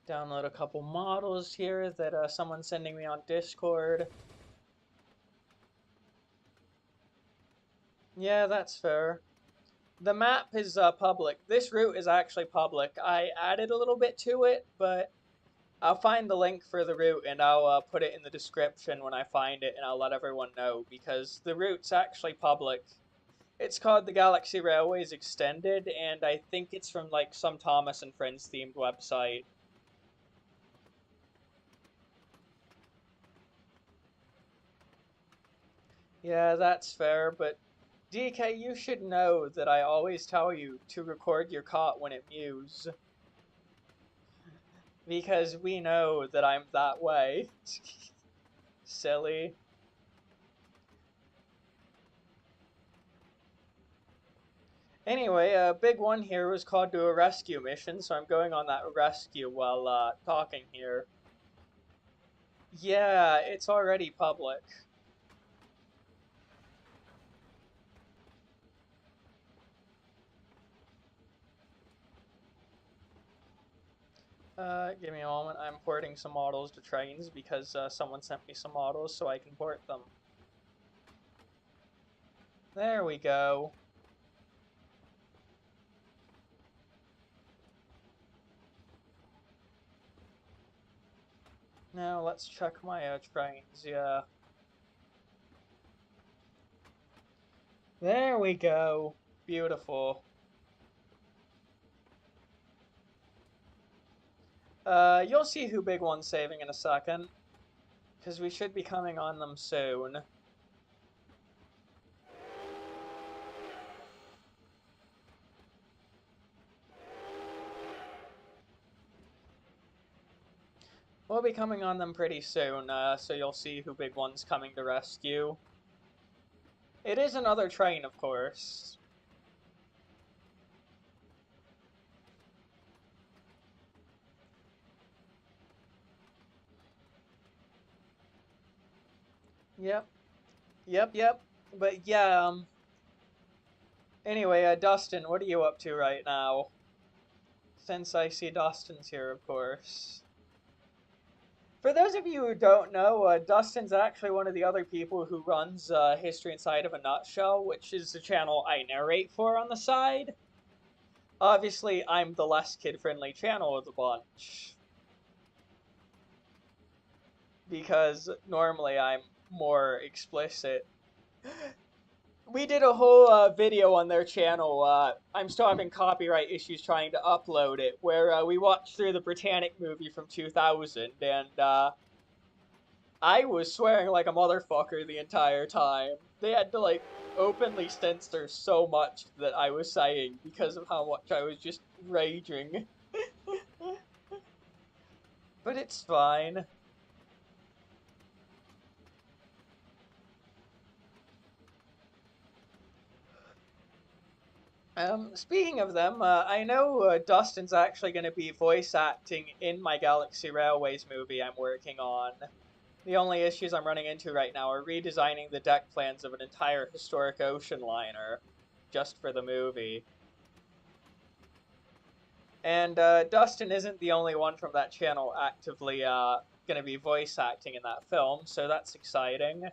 Download a couple models here that someone's sending me on Discord. Yeah, that's fair. The map is public. This route is actually public. I added a little bit to it, but I'll find the link for the route and I'll put it in the description when I find it, and I'll let everyone know because the route's actually public. It's called the Galaxy Railways Extended, and I think it's from like some Thomas and Friends themed website. Yeah, that's fair, but DK, you should know that I always tell you to record your cot when it mews. Because we know that I'm that way. Silly. Anyway, a big one here was called to a rescue mission, so I'm going on that rescue while talking here. Yeah, it's already public. Give me a moment. I'm porting some models to trains because someone sent me some models so I can port them. There we go. Now let's check my trains, yeah. There we go. Beautiful. You'll see who Big One's saving in a second, because we should be coming on them soon. We'll be coming on them pretty soon, so you'll see who Big One's coming to rescue. It is another train, of course. Yep. Yep. But yeah, anyway, Dustin, what are you up to right now? Since I see Dustin's here, of course. For those of you who don't know, Dustin's actually one of the other people who runs History Inside of a Nutshell, which is the channel I narrate for on the side. Obviously, I'm the less kid-friendly channel of the bunch, because normally I'm more explicit. We did a whole video on their channel. I'm still having copyright issues trying to upload it, where we watched through the Britannic movie from 2000, and I was swearing like a motherfucker the entire time. They had to like openly censor so much that I was saying because of how much I was just raging. But it's fine. Speaking of them, I know Dustin's actually going to be voice acting in my Galaxy Railways movie I'm working on. The only issues I'm running into right now are redesigning the deck plans of an entire historic ocean liner just for the movie. And Dustin isn't the only one from that channel actively going to be voice acting in that film, so that's exciting.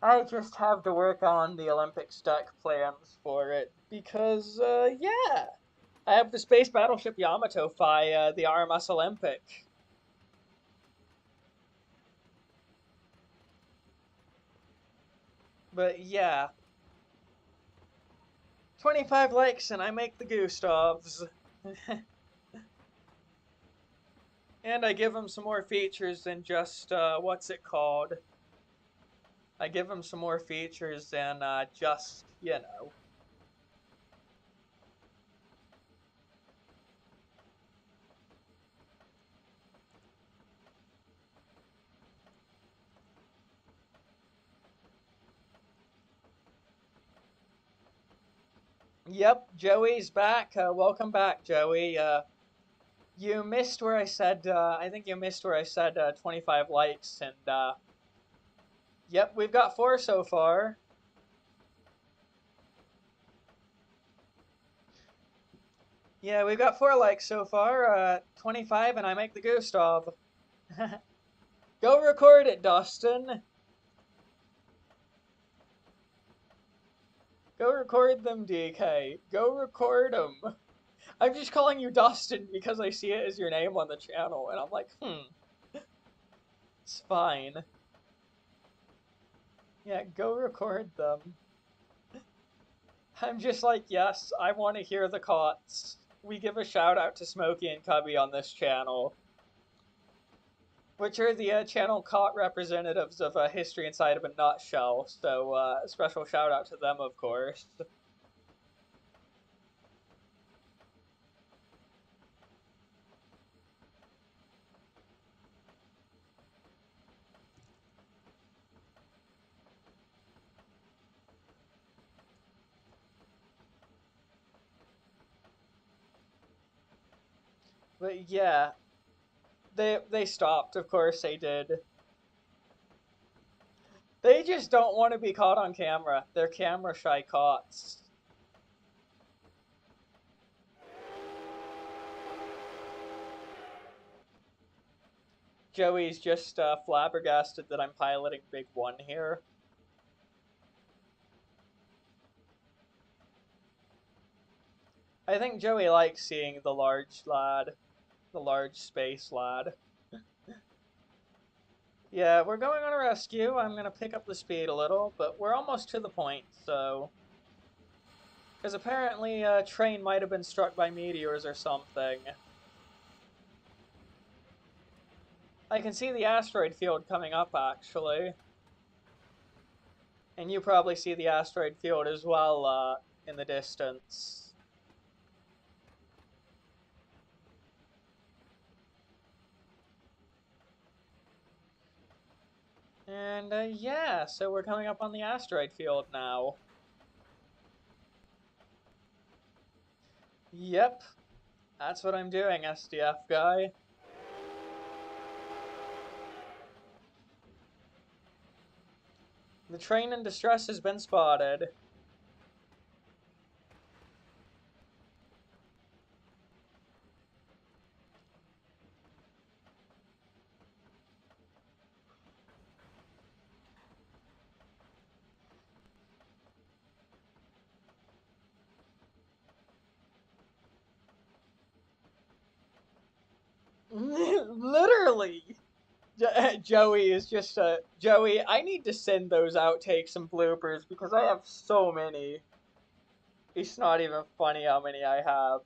I just have to work on the Olympics deck plans for it because, yeah, I have the space battleship Yamato fly the RMS Olympic. But yeah, 25 likes and I make the Gustavs. And I give him some more features than just, what's it called? I give him some more features than, just, you know. Yep, Joey's back. Welcome back, Joey. You missed where I said, I think you missed where I said 25 likes, and yep, we've got 4 so far. Yeah, we've got 4 likes so far, 25, and I make the Gustav. Go record it, Dustin. Go record them, DK. Go record them. I'm just calling you Dustin because I see it as your name on the channel, and I'm like, it's fine. Yeah, go record them. I'm just like, yes, I want to hear the cots. We give a shout out to Smokey and Cubby on this channel, which are the channel cot representatives of History Inside of a Nutshell, so a special shout out to them, of course. But yeah, they stopped, of course they did. They just don't want to be caught on camera. They're camera shy cots. Joey's just flabbergasted that I'm piloting Big One here. I think Joey likes seeing the large lad, the large space lad. Yeah, we're going on a rescue. I'm gonna pick up the speed a little, but we're almost to the point, so... Because apparently a train might have been struck by meteors or something. I can see the asteroid field coming up, actually. And you probably see the asteroid field as well, in the distance. And, yeah, so we're coming up on the asteroid field now. Yep, that's what I'm doing, SDF guy. The train in distress has been spotted. Literally! Joey is just Joey, I need to send those outtakes and bloopers because I have so many. It's not even funny how many I have.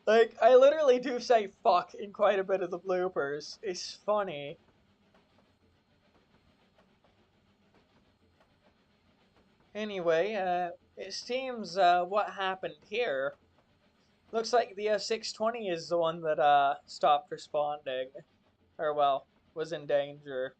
Like, I literally do say fuck in quite a bit of the bloopers. It's funny. Anyway, it seems what happened here. Looks like the 620 is the one that stopped responding. Or, well, was in danger.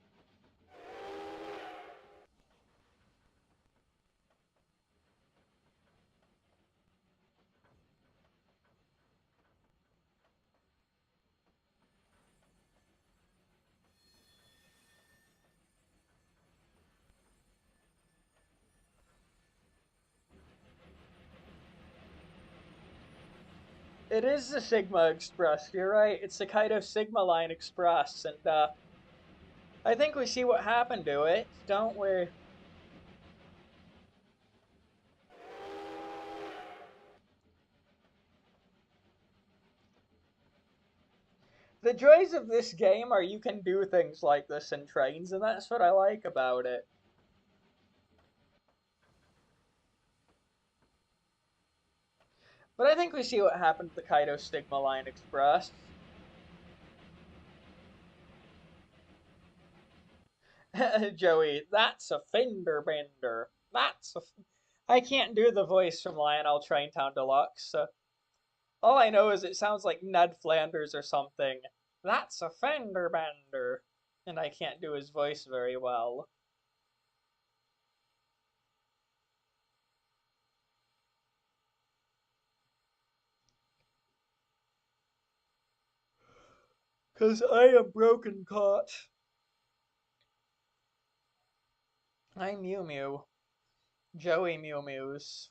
It is the Sigma Express, you're right. It's the Kaido Sigma Line Express, and I think we see what happened to it, don't we? The joys of this game are you can do things like this in trains, and that's what I like about it. But I think we see what happened to the Kaido Stigma Line Express. Joey, that's a fender bender. I can't do the voice from Lionel Traintown Deluxe. All I know is it sounds like Ned Flanders or something. That's a fender bender. And I can't do his voice very well. Cause I am broken caught. I'm Mew Mew. Joey Mew Mews.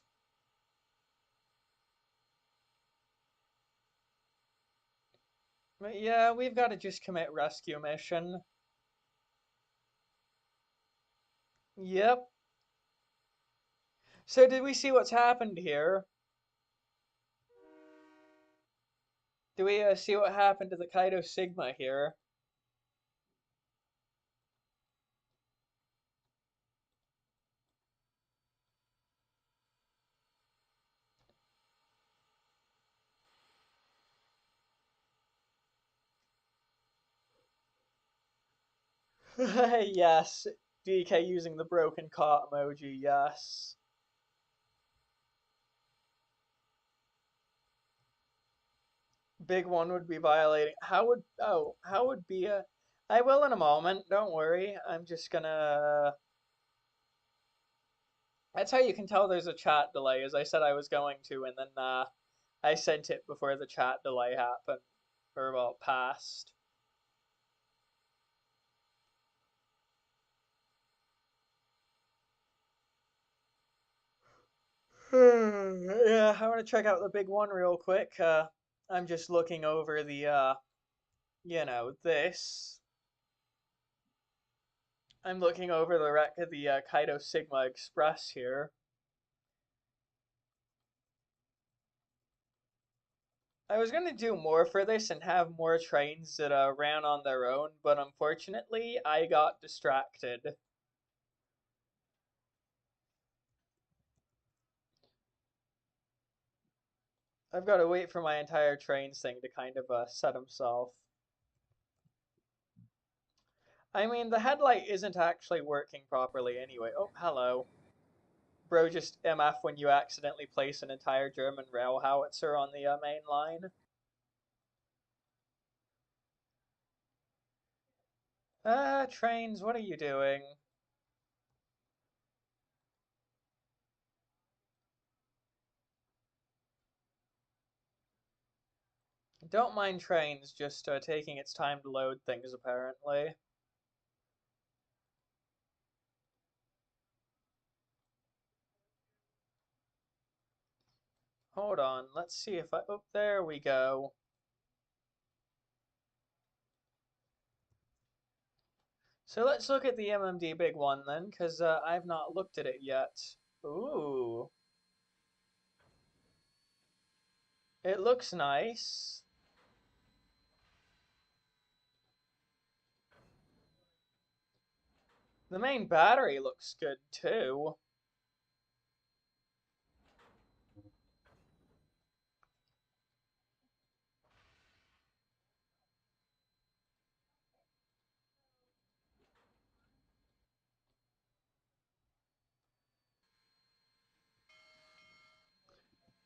But yeah, we've got to just commit rescue mission. Yep. So did we see what's happened here? Do we see what happened to the Kaido Sigma here? Yes. DK using the broken cart emoji, yes. Big one would be violating. How would be a. I will in a moment, don't worry. I'm just gonna. That's how you can tell there's a chat delay, as I said I was going to, and then I sent it before the chat delay happened. Or, well, passed. Yeah, I want to check out the big one real quick. I'm just looking over the, this. I'm looking over the wreck of the Kaido Sigma Express here. I was going to do more for this and have more trains that ran on their own, but unfortunately, I got distracted. I've got to wait for my entire trains thing to kind of set himself. I mean, the headlight isn't actually working properly anyway. Oh, hello. Bro, just MF when you accidentally place an entire German rail howitzer on the main line. Trains, what are you doing? Don't mind trains, just taking its time to load things, apparently. Hold on, let's see if I... Oh, there we go. So let's look at the MMD big one then, because I've not looked at it yet. Ooh. It looks nice. The main battery looks good too.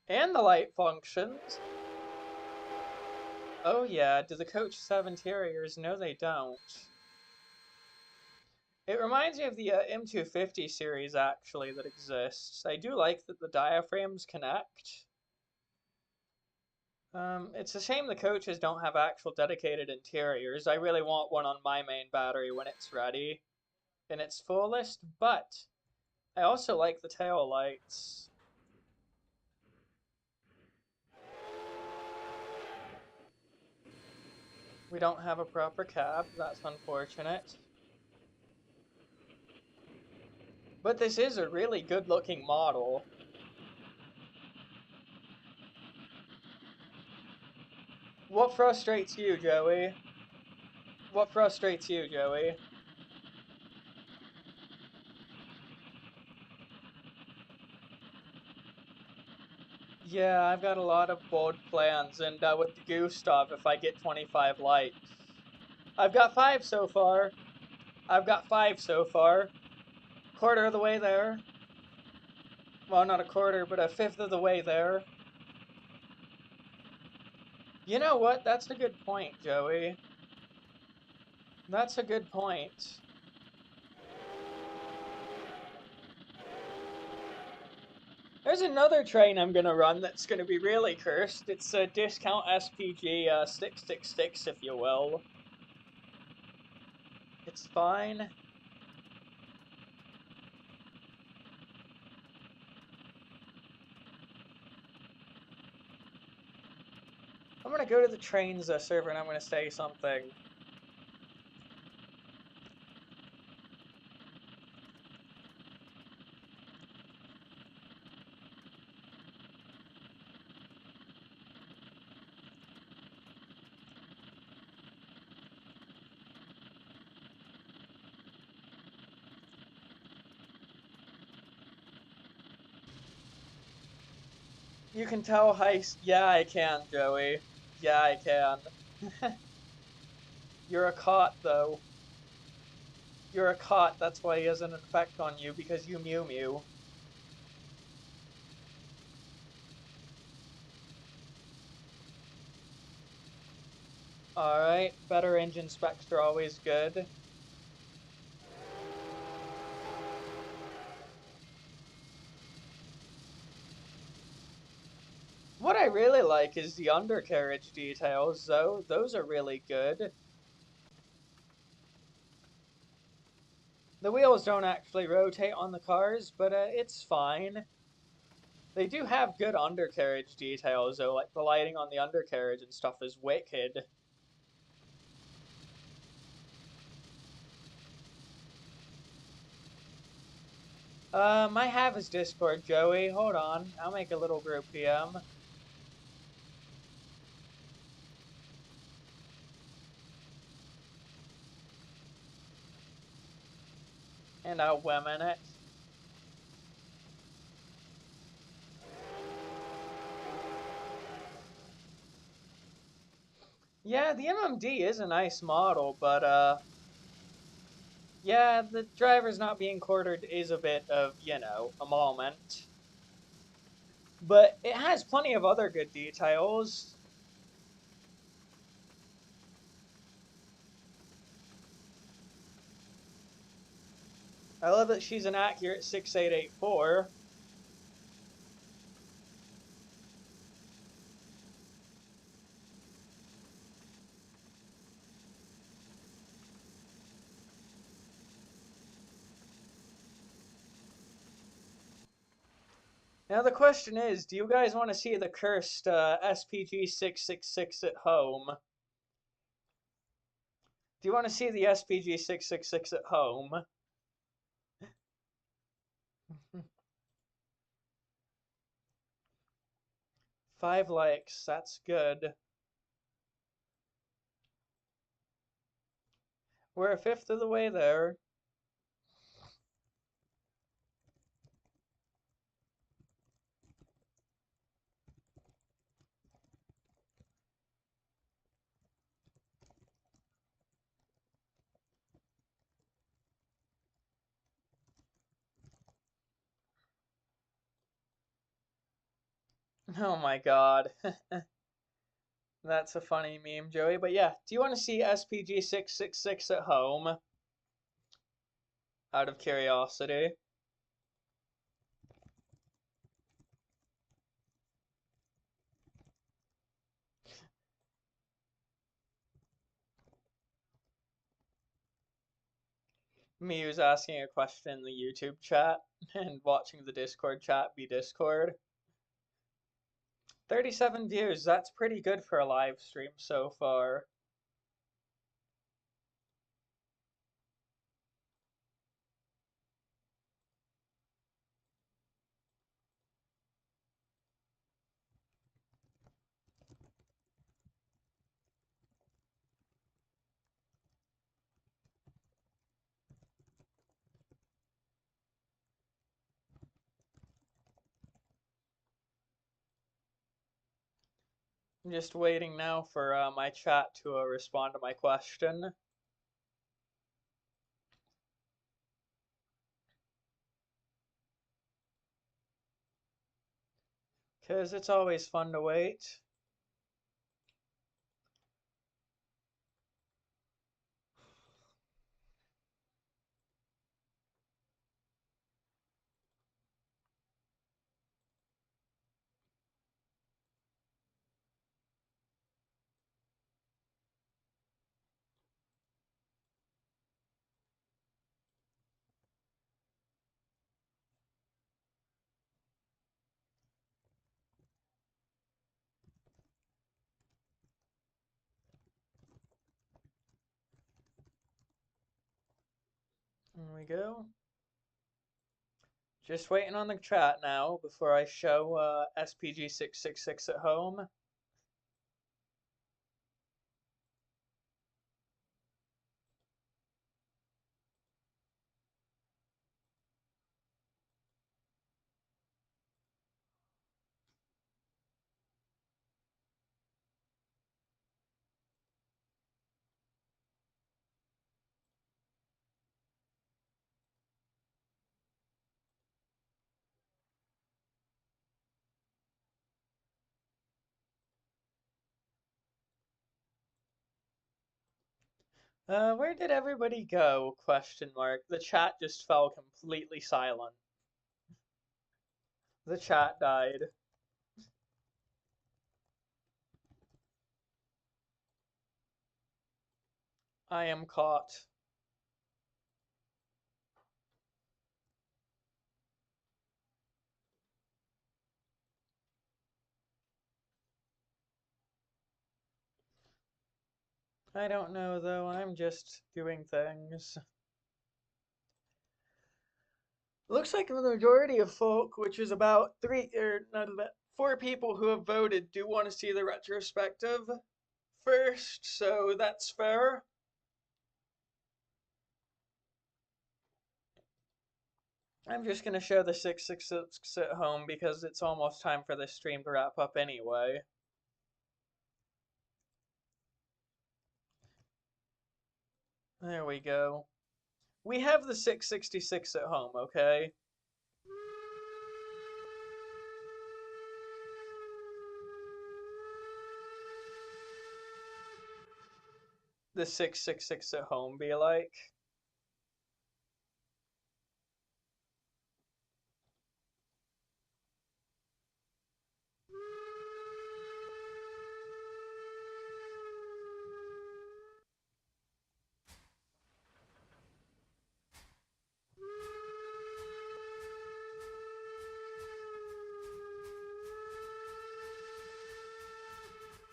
And the light functions. Oh yeah, do the coaches have interiors? No, they don't. It reminds me of the M250 series, actually, that exists. I do like that the diaphragms connect. It's a shame the coaches don't have actual dedicated interiors. I really want one on my main battery when it's ready, in its fullest, but I also like the tail lights. We don't have a proper cab, that's unfortunate. But this is a really good looking model. What frustrates you, Joey? What frustrates you, Joey? Yeah, I've got a lot of bold plans, and with the Gustav, if I get 25 likes. I've got 5 so far. I've got 5 so far. Quarter of the way there. Well, not a quarter, but a fifth of the way there. You know what? That's a good point, Joey. That's a good point. There's another train I'm gonna run that's gonna be really cursed. It's a discount SPG 666, if you will. It's fine. I'm gonna go to the trains server and I'm gonna say something. You can tell heist. Yeah, I can, Joey. Yeah, I can. You're a cot, though. You're a cot, that's why he has an effect on you, because you Mew Mew. Alright, better engine specs are always good. What I really like is the undercarriage details, though. Those are really good. The wheels don't actually rotate on the cars, but it's fine. They do have good undercarriage details, though, like the lighting on the undercarriage and stuff is wicked. I have his Discord, Joey. Hold on. I'll make a little group PM. And I'll women it. Yeah, the MMD is a nice model, but yeah, the driver's not being quartered is a bit of, you know, a moment. But it has plenty of other good details. I love that she's an accurate 6884. Now the question is, do you guys want to see the cursed SPG 666 at home? Do you want to see the SPG 666 at home? 5 likes, that's good. We're a fifth of the way there. Oh my god. That's a funny meme, Joey. But yeah, do you want to see SPG 666 at home? Out of curiosity. Me who's asking a question in the YouTube chat and watching the Discord chat be Discord. 37 views, that's pretty good for a live stream so far. I'm just waiting now for my chat to respond to my question. Because it's always fun to wait. There we go. Just waiting on the chat now before I show SPG666 at home. Where did everybody go? Question mark. The chat just fell completely silent. The chat died. I am caught. I don't know though, I'm just doing things. Looks like the majority of folk, which is about four people who have voted, do want to see the retrospective first, so that's fair. I'm just gonna show the 666 at home because it's almost time for this stream to wrap up anyway. There we go. We have the 666 at home, okay? The 666 at home be like.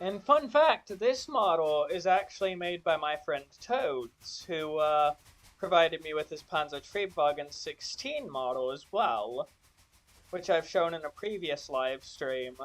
And fun fact, this model is actually made by my friend Toads, who provided me with his Panzertriebwagen 16 model as well, which I've shown in a previous live stream.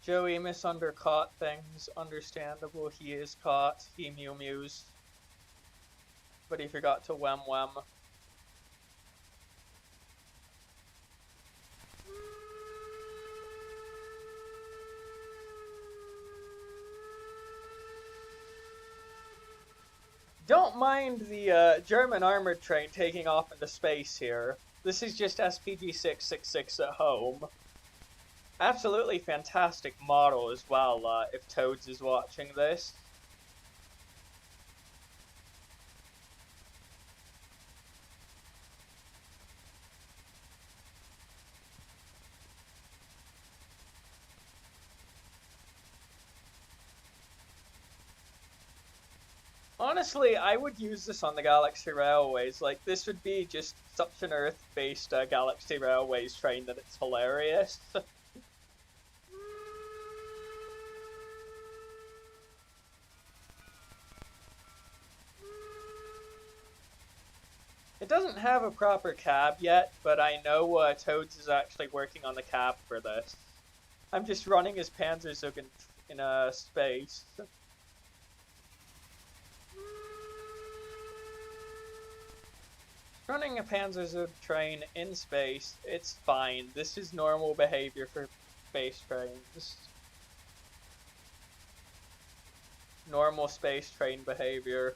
Joey misundercaught things. Understandable, he is caught. He mew-mews. But he forgot to wem-wem. Don't mind the German armored train taking off into space here. This is just SPG666 at home. Absolutely fantastic model as well, if Toads is watching this. Honestly, I would use this on the Galaxy Railways. Like, this would be just such an Earth-based Galaxy Railways train that it's hilarious. It doesn't have a proper cab yet, but I know Toads is actually working on the cab for this. I'm just running his Panzerzug in space. Running a Panzerzug train in space, it's fine. This is normal behavior for space trains. Normal space train behavior.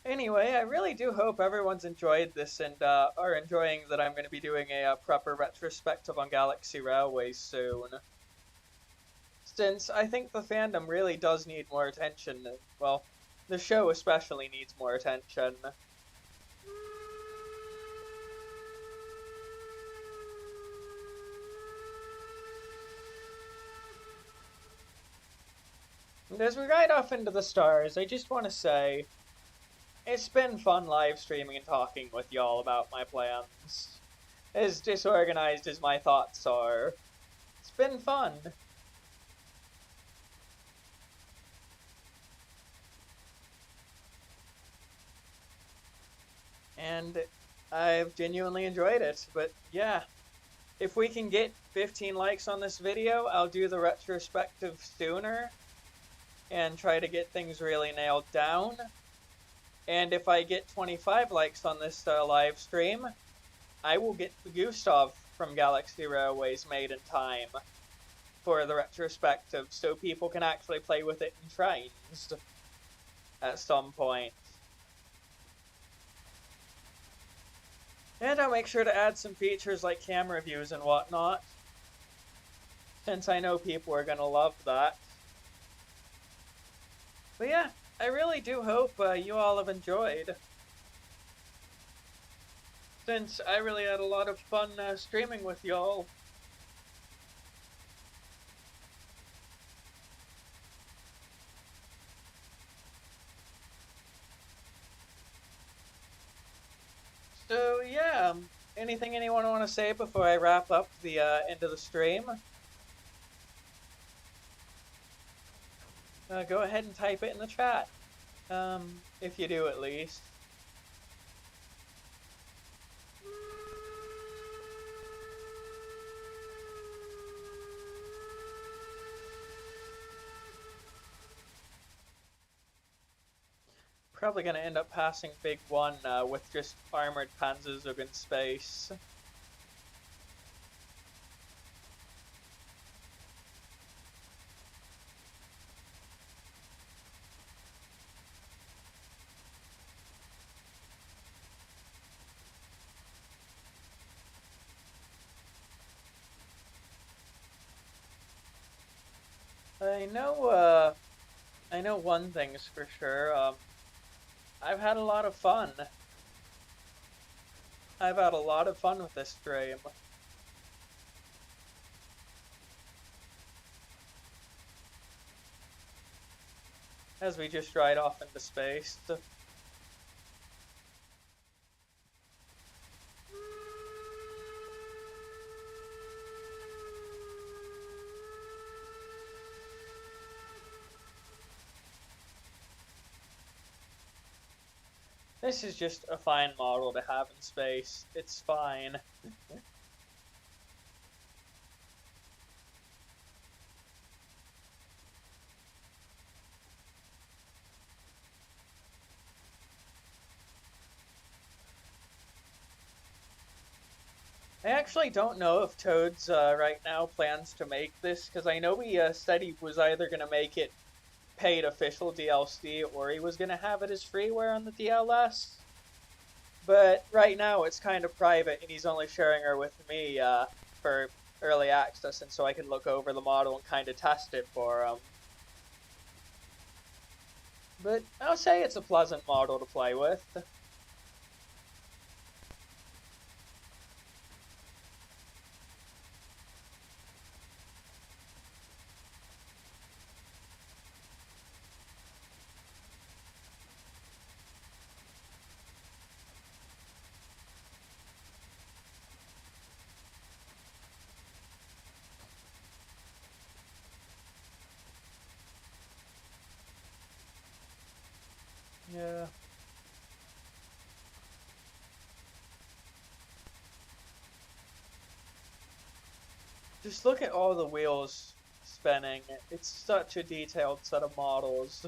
Anyway, I really do hope everyone's enjoyed this and are enjoying that I'm going to be doing a proper retrospective on Galaxy Railways soon. Since I think the fandom really does need more attention. Well, the show especially needs more attention. And as we ride off into the stars, I just want to say, it's been fun live streaming and talking with y'all about my plans. As disorganized as my thoughts are, it's been fun. And I've genuinely enjoyed it, but yeah. If we can get 15 likes on this video, I'll do the retrospective sooner and try to get things really nailed down. And if I get 25 likes on this live stream, I will get the Gustav from Galaxy Railways made in time for the retrospective, so people can actually play with it in trains at some point. And I'll make sure to add some features like camera views and whatnot, since I know people are going to love that. But yeah, I really do hope you all have enjoyed, since I really had a lot of fun streaming with y'all. So yeah, anything anyone want to say before I wrap up the end of the stream? Go ahead and type it in the chat, if you do at least. Probably gonna end up passing Big One with just armored Panzerzug in space. I know one thing's for sure. I've had a lot of fun. I've had a lot of fun with this stream. As we just ride off into space. This is just a fine model to have in space. It's fine. I actually don't know if Toads right now plans to make this, because I know he said he was either going to make it paid official DLC or he was going to have it as freeware on the DLS. But right now it's kind of private and he's only sharing her with me for early access, and so I can look over the model and kind of test it for him. But I'll say it's a pleasant model to play with. Yeah. Just look at all the wheels spinning. It's such a detailed set of models.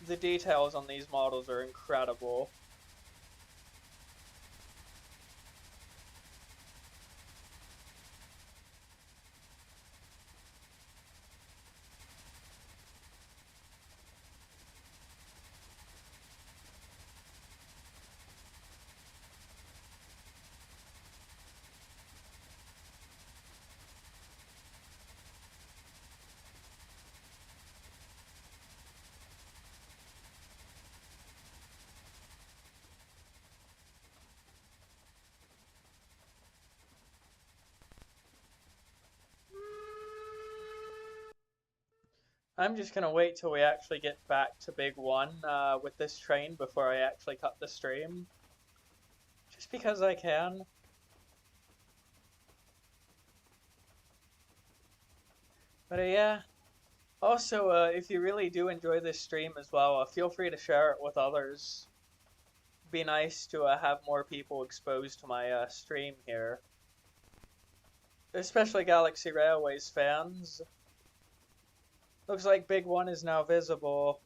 The details on these models are incredible. I'm just gonna wait till we actually get back to Big One with this train before I actually cut the stream. Just because I can. But yeah. Also, if you really do enjoy this stream as well, feel free to share it with others. Be nice to have more people exposed to my stream here. Especially Galaxy Railways fans. Looks like Big One is now visible.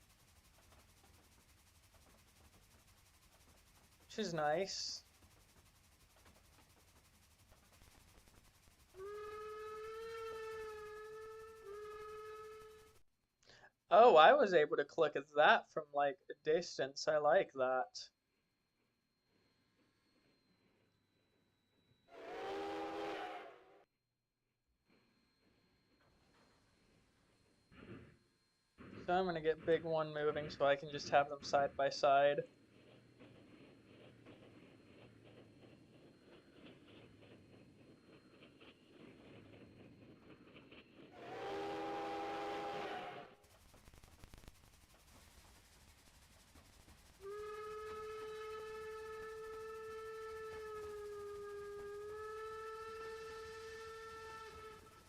Which is nice. Oh, I was able to click at that from like a distance. I like that. So I'm gonna get Big One moving so I can just have them side by side.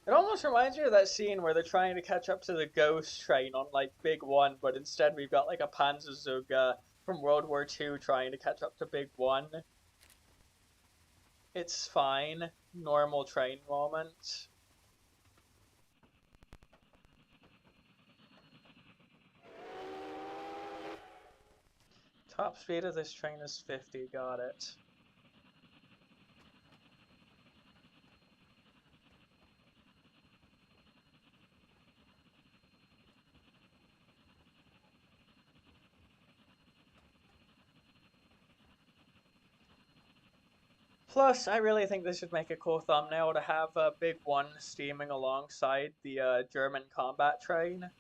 It almost reminds me of that scene where they're trying to catch up to the ghost train on like Big One, but instead we've got like a Panzerzug from World War II trying to catch up to Big One. It's fine. Normal train moment. Top speed of this train is 50, got it. Plus, I really think this would make a cool thumbnail to have Big One steaming alongside the German combat train.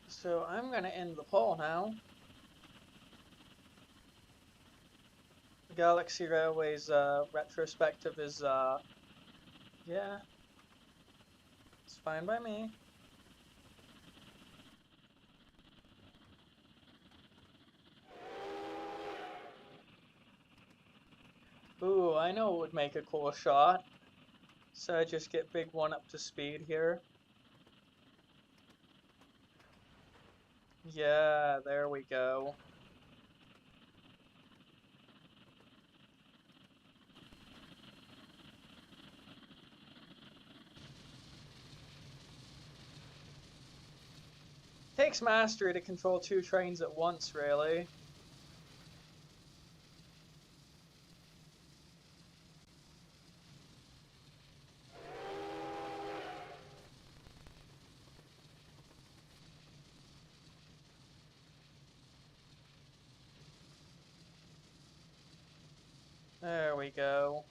So I'm gonna end the poll now. Galaxy Railways retrospective is yeah, it's fine by me. Ooh, I know it would make a cool shot. So I just get Big One up to speed here. Yeah, there we go. Takes mastery to control two trains at once, really. There we go.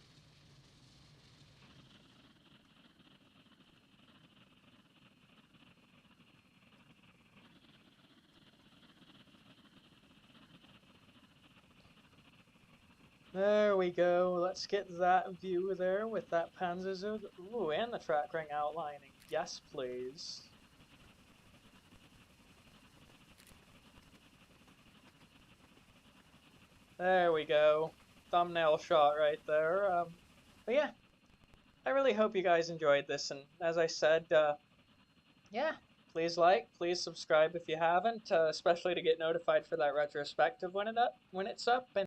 There we go. Let's get that view there with that Panzerzug. Ooh, and the track ring outlining. Yes, please. There we go. Thumbnail shot right there. But yeah, I really hope you guys enjoyed this, and as I said, yeah, please like, please subscribe if you haven't, especially to get notified for that retrospective when it's up. And